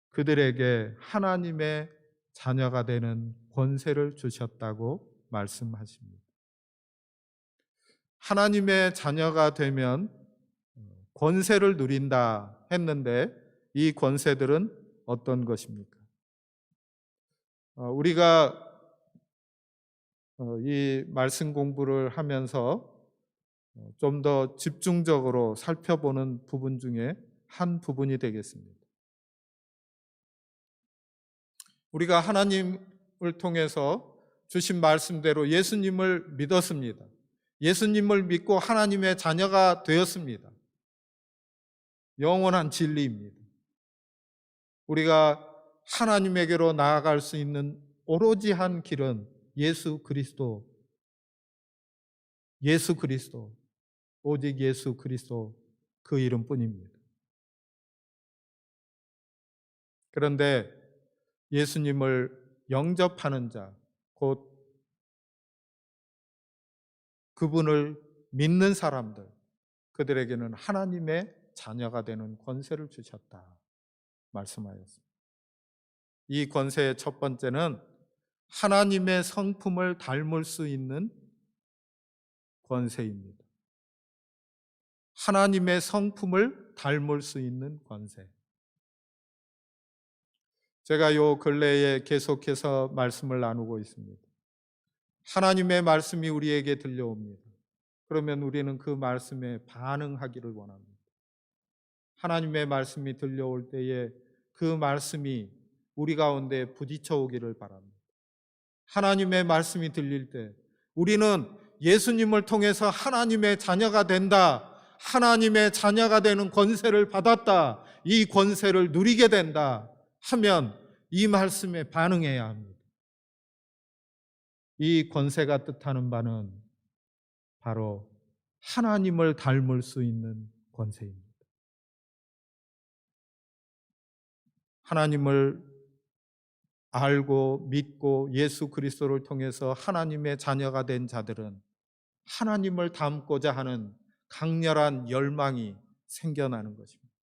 그들에게 하나님의 자녀가 되는 권세를 주셨다고 말씀하십니다. 하나님의 자녀가 되면 권세를 누린다 했는데 이 권세들은 어떤 것입니까? 우리가 이 말씀 공부를 하면서 좀 더 집중적으로 살펴보는 부분 중에 한 부분이 되겠습니다. 우리가 하나님을 통해서 주신 말씀대로 예수님을 믿었습니다. 예수님을 믿고 하나님의 자녀가 되었습니다. 영원한 진리입니다. 우리가 하나님에게로 나아갈 수 있는 오로지 한 길은 예수 그리스도, 오직 예수 그리스도 그 이름뿐입니다. 그런데 예수님을 영접하는 자, 곧 그분을 믿는 사람들, 그들에게는 하나님의 자녀가 되는 권세를 주셨다 말씀하였습니다. 이 권세의 첫 번째는 하나님의 성품을 닮을 수 있는 권세입니다. 하나님의 성품을 닮을 수 있는 권세. 제가 요 근래에 계속해서 말씀을 나누고 있습니다. 하나님의 말씀이 우리에게 들려옵니다. 그러면 우리는 그 말씀에 반응하기를 원합니다. 하나님의 말씀이 들려올 때에 그 말씀이 우리 가운데 부딪혀 오기를 바랍니다. 하나님의 말씀이 들릴 때 우리는 예수님을 통해서 하나님의 자녀가 된다. 하나님의 자녀가 되는 권세를 받았다. 이 권세를 누리게 된다 하면 이 말씀에 반응해야 합니다. 이 권세가 뜻하는 바는 바로 하나님을 닮을 수 있는 권세입니다. 하나님을 알고 믿고 예수 그리스도를 통해서 하나님의 자녀가 된 자들은 하나님을 닮고자 하는 강렬한 열망이 생겨나는 것입니다.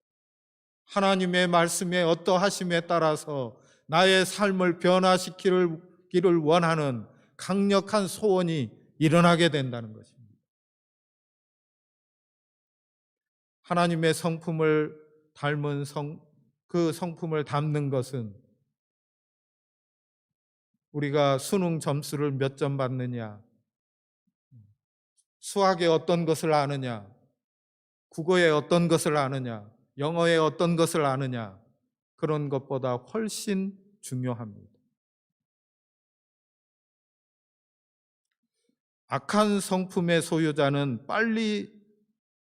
하나님의 말씀에 어떠하심에 따라서 나의 삶을 변화시키기를 원하는 강력한 소원이 일어나게 된다는 것입니다. 하나님의 성품을 닮은 그 성품을 담는 것은 우리가 수능 점수를 몇 점 받느냐, 수학에 어떤 것을 아느냐, 국어에 어떤 것을 아느냐, 영어에 어떤 것을 아느냐, 그런 것보다 훨씬 중요합니다. 악한 성품의 소유자는 빨리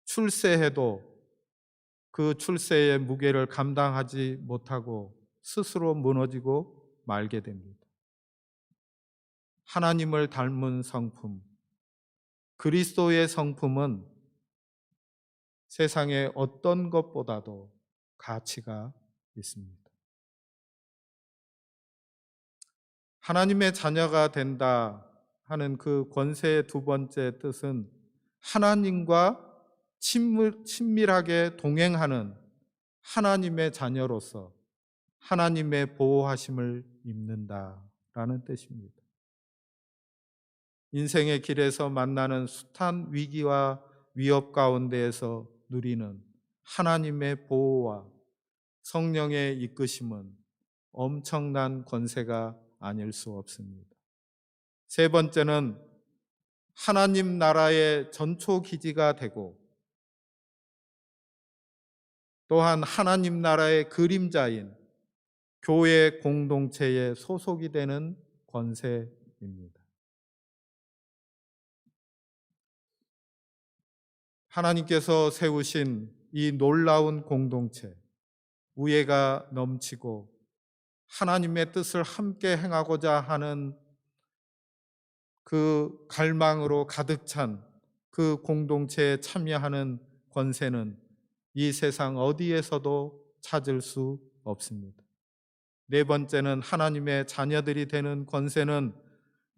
출세해도 그 출세의 무게를 감당하지 못하고 스스로 무너지고 말게 됩니다. 하나님을 닮은 성품, 그리스도의 성품은 세상의 어떤 것보다도 가치가 있습니다. 하나님의 자녀가 된다 하는 그 권세의 두 번째 뜻은 하나님과 친밀하게 동행하는 하나님의 자녀로서 하나님의 보호하심을 입는다라는 뜻입니다. 인생의 길에서 만나는 숱한 위기와 위협 가운데에서 누리는 하나님의 보호와 성령의 이끄심은 엄청난 권세가 아닐 수 없습니다. 세 번째는 하나님 나라의 전초 기지가 되고 또한 하나님 나라의 그림자인 교회 공동체에 소속이 되는 권세입니다. 하나님께서 세우신 이 놀라운 공동체, 우애가 넘치고 하나님의 뜻을 함께 행하고자 하는 그 갈망으로 가득 찬 그 공동체에 참여하는 권세는 이 세상 어디에서도 찾을 수 없습니다. 네 번째는 하나님의 자녀들이 되는 권세는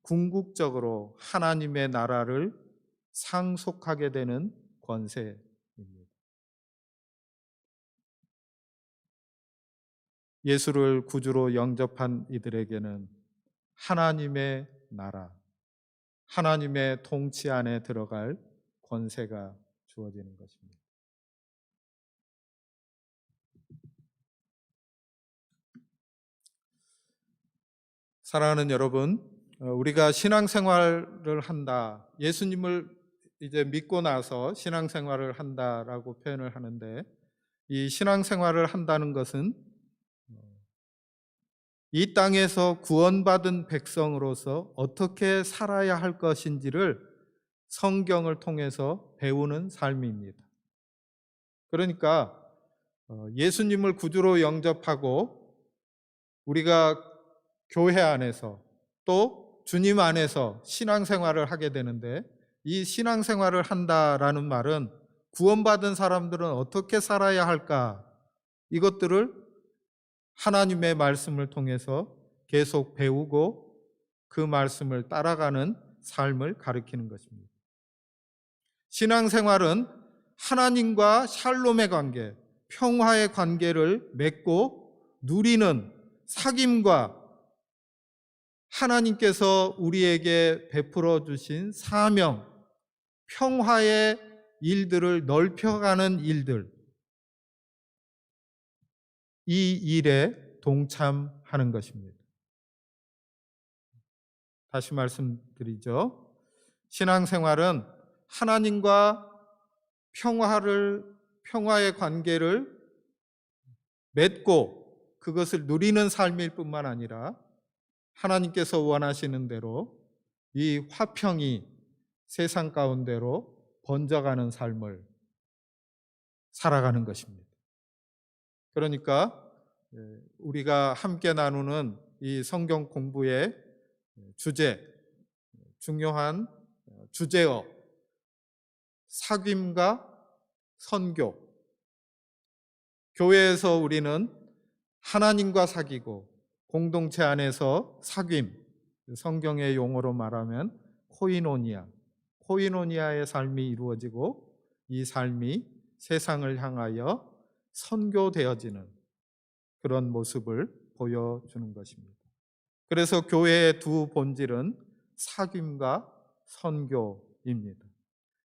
궁극적으로 하나님의 나라를 상속하게 되는 권세입니다. 예수를 구주로 영접한 이들에게는 하나님의 나라, 하나님의 통치 안에 들어갈 권세가 주어지는 것입니다. 사랑하는 여러분, 우리가 신앙생활을 한다, 예수님을 이제 믿고 나서 신앙생활을 한다라고 표현을 하는데, 이 신앙생활을 한다는 것은 이 땅에서 구원받은 백성으로서 어떻게 살아야 할 것인지를 성경을 통해서 배우는 삶입니다. 그러니까 예수님을 구주로 영접하고 우리가 교회 안에서 또 주님 안에서 신앙생활을 하게 되는데, 이 신앙생활을 한다라는 말은 구원받은 사람들은 어떻게 살아야 할까, 이것들을 하나님의 말씀을 통해서 계속 배우고 그 말씀을 따라가는 삶을 가리키는 것입니다. 신앙생활은 하나님과 샬롬의 관계, 평화의 관계를 맺고 누리는 사귐과 하나님께서 우리에게 베풀어 주신 사명, 평화의 일들을 넓혀가는 일들, 이 일에 동참하는 것입니다. 다시 말씀드리죠. 신앙생활은 하나님과 평화의 관계를 맺고 그것을 누리는 삶일 뿐만 아니라 하나님께서 원하시는 대로 이 화평이 세상 가운데로 번져가는 삶을 살아가는 것입니다. 그러니까 우리가 함께 나누는 이 성경 공부의 주제, 중요한 주제어, 사귐과 선교. 교회에서 우리는 하나님과 사귀고 공동체 안에서 사귐, 성경의 용어로 말하면 코이노니아의 삶이 이루어지고 이 삶이 세상을 향하여 선교되어지는 그런 모습을 보여주는 것입니다. 그래서 교회의 두 본질은 사귐과 선교입니다.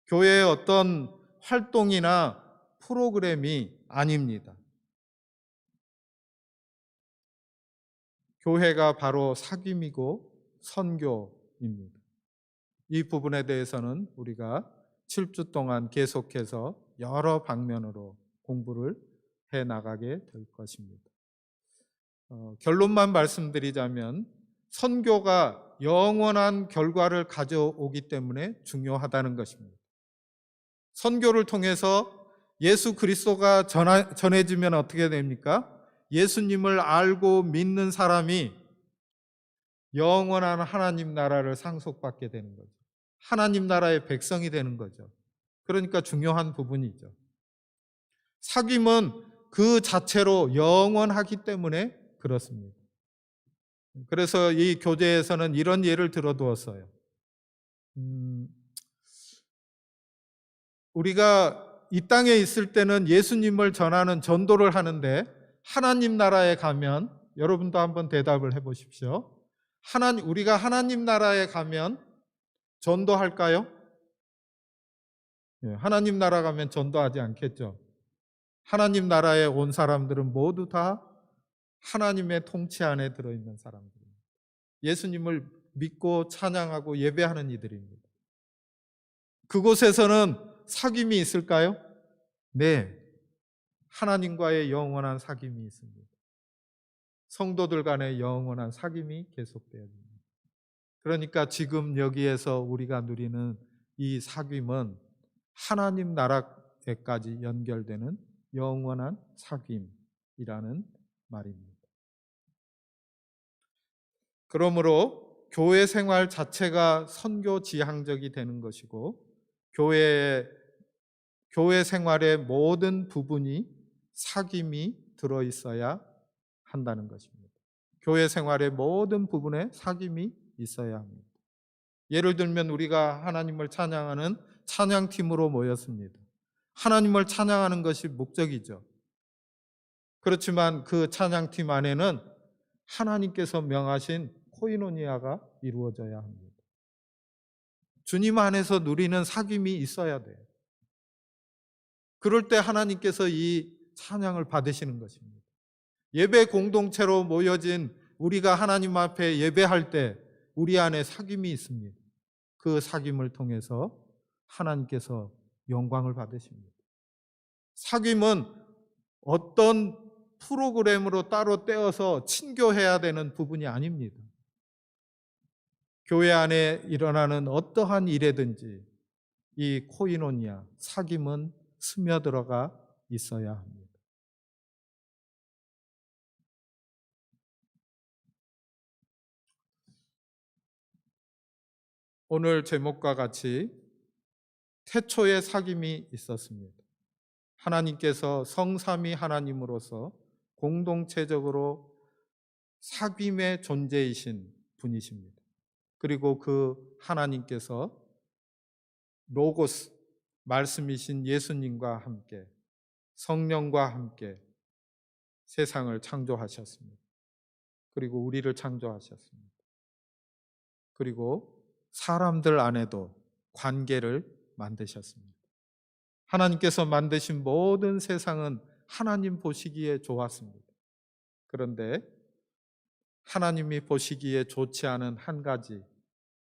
교회의 어떤 활동이나 프로그램이 아닙니다. 교회가 바로 사귐이고 선교입니다. 이 부분에 대해서는 우리가 7주 동안 계속해서 여러 방면으로 공부를 해 나가게 될 것입니다. 결론만 말씀드리자면 선교가 영원한 결과를 가져오기 때문에 중요하다는 것입니다. 선교를 통해서 예수 그리스도가 전해지면 어떻게 됩니까? 예수님을 알고 믿는 사람이 영원한 하나님 나라를 상속받게 되는 거죠. 하나님 나라의 백성이 되는 거죠. 그러니까 중요한 부분이죠. 사귐은 그 자체로 영원하기 때문에 그렇습니다. 그래서 이 교재에서는 이런 예를 들어두었어요. 우리가 이 땅에 있을 때는 예수님을 전하는 전도를 하는데 하나님 나라에 가면, 여러분도 한번 대답을 해보십시오. 우리가 하나님 나라에 가면 전도할까요? 하나님 나라 가면 전도하지 않겠죠. 하나님 나라에 온 사람들은 모두 다 하나님의 통치 안에 들어있는 사람들입니다. 예수님을 믿고 찬양하고 예배하는 이들입니다. 그곳에서는 사귐이 있을까요? 네. 하나님과의 영원한 사귐이 있습니다. 성도들 간의 영원한 사귐이 계속되어집니다. 그러니까 지금 여기에서 우리가 누리는 이 사귐은 하나님 나라에까지 연결되는 영원한 사귐이라는 말입니다. 그러므로 교회 생활 자체가 선교 지향적이 되는 것이고 교회 생활의 모든 부분이 사귐이 들어 있어야 한다는 것입니다. 교회 생활의 모든 부분에 사귐이 있어야 합니다. 예를 들면 우리가 하나님을 찬양하는 찬양팀으로 모였습니다. 하나님을 찬양하는 것이 목적이죠. 그렇지만 그 찬양팀 안에는 하나님께서 명하신 코이노니아가 이루어져야 합니다. 주님 안에서 누리는 사귐이 있어야 돼요. 그럴 때 하나님께서 이 찬양을 받으시는 것입니다. 예배 공동체로 모여진 우리가 하나님 앞에 예배할 때 우리 안에 사귐이 있습니다. 그 사귐을 통해서 하나님께서 영광을 받으십니다. 사귐은 어떤 프로그램으로 따로 떼어서 친교해야 되는 부분이 아닙니다. 교회 안에 일어나는 어떠한 일에든지 이 코이노니아, 사귐은 스며들어가 있어야 합니다. 오늘 제목과 같이 태초에 사귐이 있었습니다. 하나님께서 성삼위 하나님으로서 공동체적으로 사귐의 존재이신 분이십니다. 그리고 그 하나님께서 로고스, 말씀이신 예수님과 함께 성령과 함께 세상을 창조하셨습니다. 그리고 우리를 창조하셨습니다. 그리고 사람들 안에도 관계를 만드셨습니다. 하나님께서 만드신 모든 세상은 하나님 보시기에 좋았습니다. 그런데 하나님이 보시기에 좋지 않은 한 가지,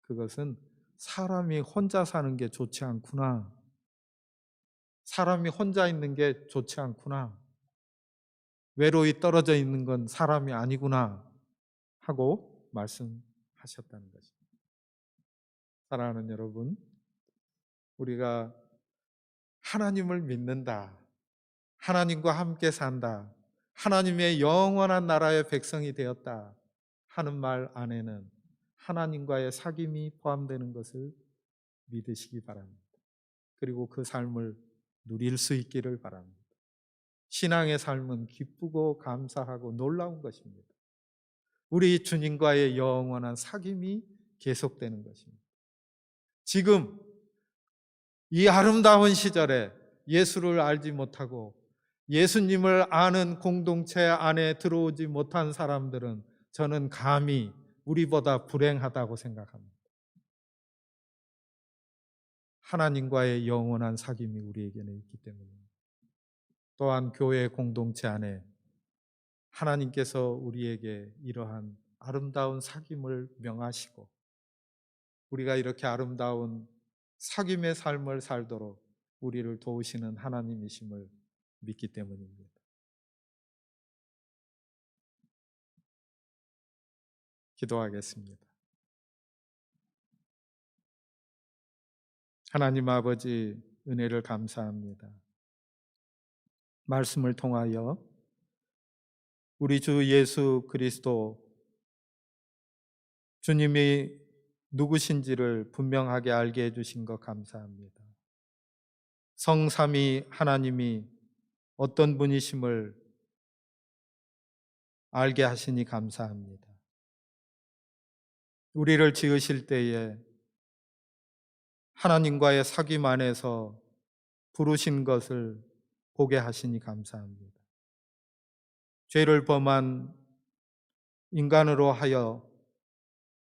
그것은 사람이 혼자 사는 게 좋지 않구나. 사람이 혼자 있는 게 좋지 않구나. 외로이 떨어져 있는 건 사람이 아니구나 하고 말씀하셨다는 것입니다. 사랑하는 여러분, 우리가 하나님을 믿는다, 하나님과 함께 산다, 하나님의 영원한 나라의 백성이 되었다 하는 말 안에는 하나님과의 사귐이 포함되는 것을 믿으시기 바랍니다. 그리고 그 삶을 누릴 수 있기를 바랍니다. 신앙의 삶은 기쁘고 감사하고 놀라운 것입니다. 우리 주님과의 영원한 사귐이 계속되는 것입니다. 지금 이 아름다운 시절에 예수를 알지 못하고 예수님을 아는 공동체 안에 들어오지 못한 사람들은 저는 감히 우리보다 불행하다고 생각합니다. 하나님과의 영원한 사귐이 우리에게는 있기 때문입니다. 또한 교회 공동체 안에 하나님께서 우리에게 이러한 아름다운 사귐을 명하시고 우리가 이렇게 아름다운 사귐의 삶을 살도록 우리를 도우시는 하나님이심을 믿기 때문입니다. 기도하겠습니다. 하나님 아버지, 은혜를 감사합니다. 말씀을 통하여 우리 주 예수 그리스도 주님이 누구신지를 분명하게 알게 해주신 것 감사합니다. 성삼위 하나님이 어떤 분이심을 알게 하시니 감사합니다. 우리를 지으실 때에 하나님과의 사귐 안에서 부르신 것을 보게 하시니 감사합니다. 죄를 범한 인간으로 하여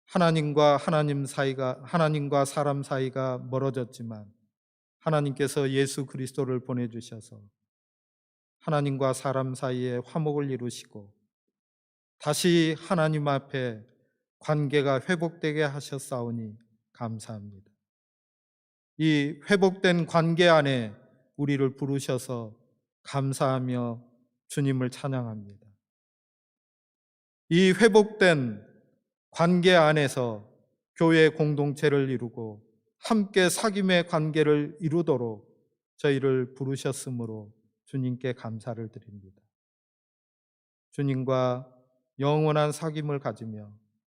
하나님과 사람 사이가 멀어졌지만 하나님께서 예수 그리스도를 보내주셔서 하나님과 사람 사이에 화목을 이루시고 다시 하나님 앞에 관계가 회복되게 하셨사오니 감사합니다. 이 회복된 관계 안에 우리를 부르셔서 감사하며 주님을 찬양합니다. 이 회복된 관계 안에서 교회 공동체를 이루고 함께 사귐의 관계를 이루도록 저희를 부르셨으므로 주님께 감사를 드립니다. 주님과 영원한 사귐을 가지며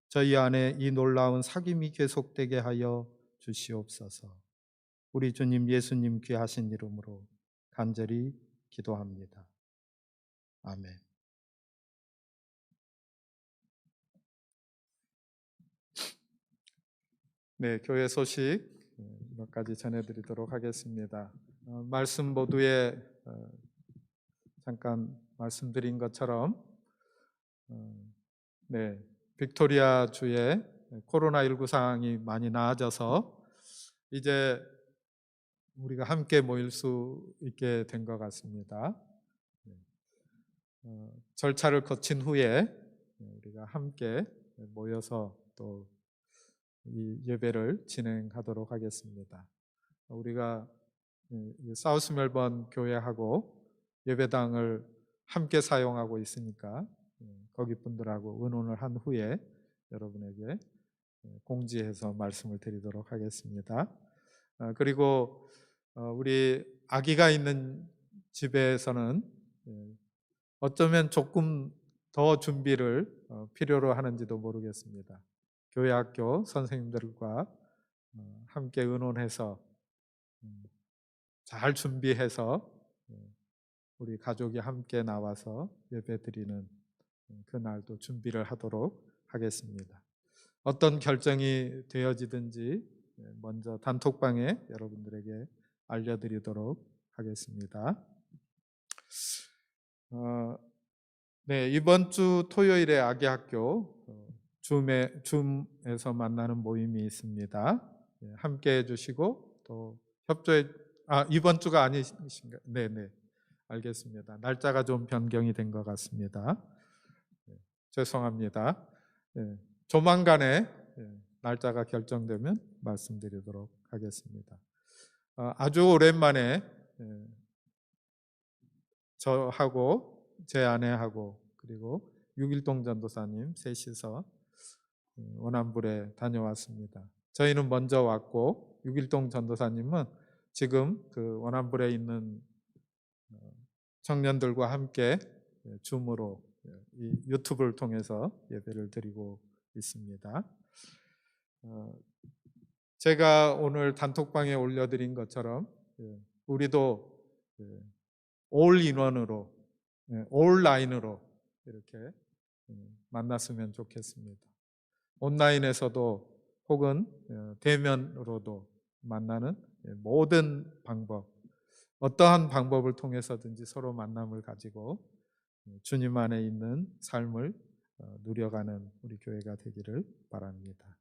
저희 안에 이 놀라운 사귐이 계속되게 하여 주시옵소서. 우리 주님 예수님 귀하신 이름으로 간절히 기도합니다. 아멘. 네, 교회 소식 몇 가지 전해드리도록 하겠습니다. 말씀 모두에 잠깐 말씀드린 것처럼 네, 빅토리아 주에 코로나19 상황이 많이 나아져서 이제 우리가 함께 모일 수 있게 된 것 같습니다. 절차를 거친 후에 우리가 함께 모여서 또 이 예배를 진행하도록 하겠습니다. 우리가 사우스 멜번 교회하고 예배당을 함께 사용하고 있으니까 거기 분들하고 의논을 한 후에 여러분에게 공지해서 말씀을 드리도록 하겠습니다. 그리고 우리 아기가 있는 집에서는 어쩌면 조금 더 준비를 필요로 하는지도 모르겠습니다. 교회 학교 선생님들과 함께 의논해서 잘 준비해서 우리 가족이 함께 나와서 예배드리는 그날도 준비를 하도록 하겠습니다. 어떤 결정이 되어지든지 먼저 단톡방에 여러분들에게 알려드리도록 하겠습니다. 네, 이번 주 토요일에 아기학교 줌에서 만나는 모임이 있습니다. 함께 해주시고 또 협조해 이번 주가 아니신가요? 네네, 알겠습니다. 날짜가 좀 변경이 된 것 같습니다. 죄송합니다. 조만간에 날짜가 결정되면 말씀드리도록 하겠습니다. 아주 오랜만에 저하고 제 아내하고 그리고 육일동 전도사님 셋이서 원안불에 다녀왔습니다. 저희는 먼저 왔고 육일동 전도사님은 지금 그 원안불에 있는 청년들과 함께 줌으로 이 유튜브를 통해서 예배를 드리고 있습니다. 제가 오늘 단톡방에 올려드린 것처럼 우리도 올 인원으로 온라인으로 이렇게 만났으면 좋겠습니다. 온라인에서도 혹은 대면으로도 만나는 모든 방법, 어떠한 방법을 통해서든지 서로 만남을 가지고 주님 안에 있는 삶을 누려가는 우리 교회가 되기를 바랍니다.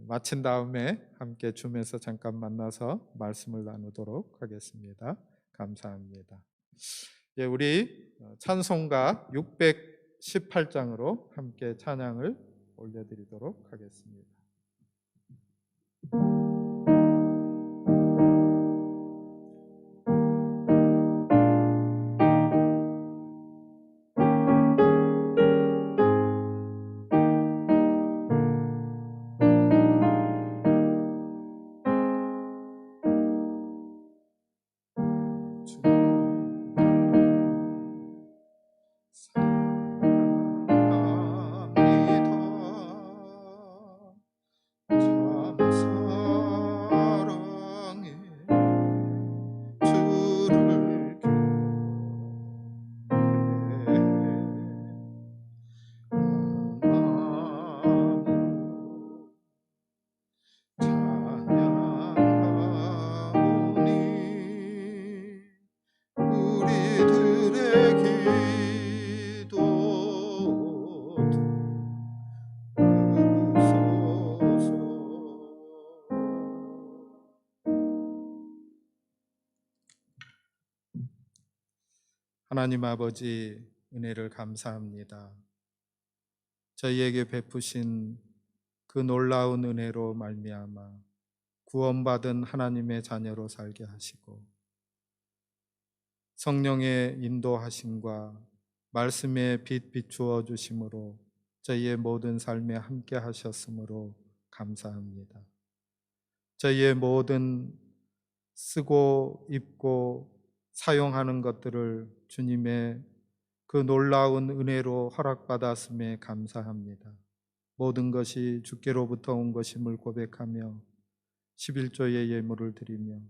마친 다음에 함께 줌에서 잠깐 만나서 말씀을 나누도록 하겠습니다. 감사합니다. 우리 찬송가 618장으로 함께 찬양을 올려드리도록 하겠습니다. 하나님 아버지, 은혜를 감사합니다. 저희에게 베푸신 그 놀라운 은혜로 말미암아 구원받은 하나님의 자녀로 살게 하시고 성령의 인도하심과 말씀의 빛 비추어 주심으로 저희의 모든 삶에 함께 하셨으므로 감사합니다. 저희의 모든 쓰고 입고 사용하는 것들을 주님의 그 놀라운 은혜로 허락받았음에 감사합니다. 모든 것이 주께로부터 온 것임을 고백하며 11조의 예물을 드리며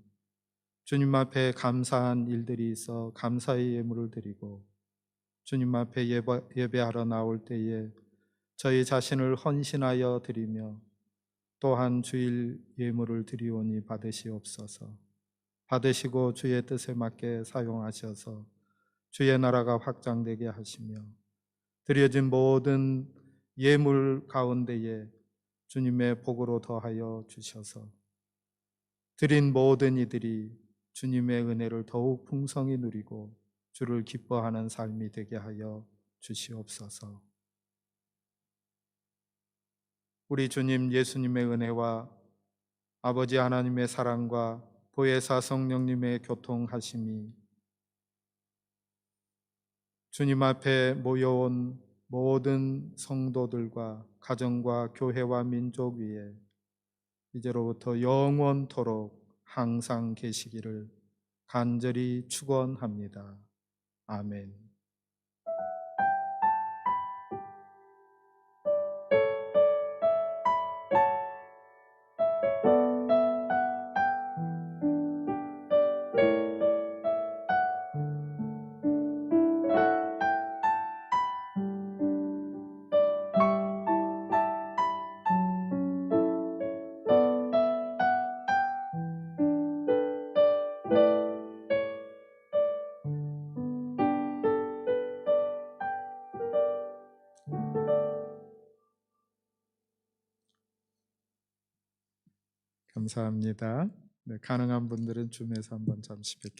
주님 앞에 감사한 일들이 있어 감사의 예물을 드리고 주님 앞에 예배하러 나올 때에 저희 자신을 헌신하여 드리며 또한 주일 예물을 드리오니 받으시옵소서. 받으시고 주의 뜻에 맞게 사용하셔서 주의 나라가 확장되게 하시며 드려진 모든 예물 가운데에 주님의 복으로 더하여 주셔서 드린 모든 이들이 주님의 은혜를 더욱 풍성히 누리고 주를 기뻐하는 삶이 되게 하여 주시옵소서. 우리 주님 예수님의 은혜와 아버지 하나님의 사랑과 보혜사 성령님의 교통하심이 주님 앞에 모여온 모든 성도들과 가정과 교회와 민족 위에 이제로부터 영원토록 항상 계시기를 간절히 축원합니다. 아멘. 감사합니다. 네, 가능한 분들은 줌에서 한번 잠시 뵙겠습니다.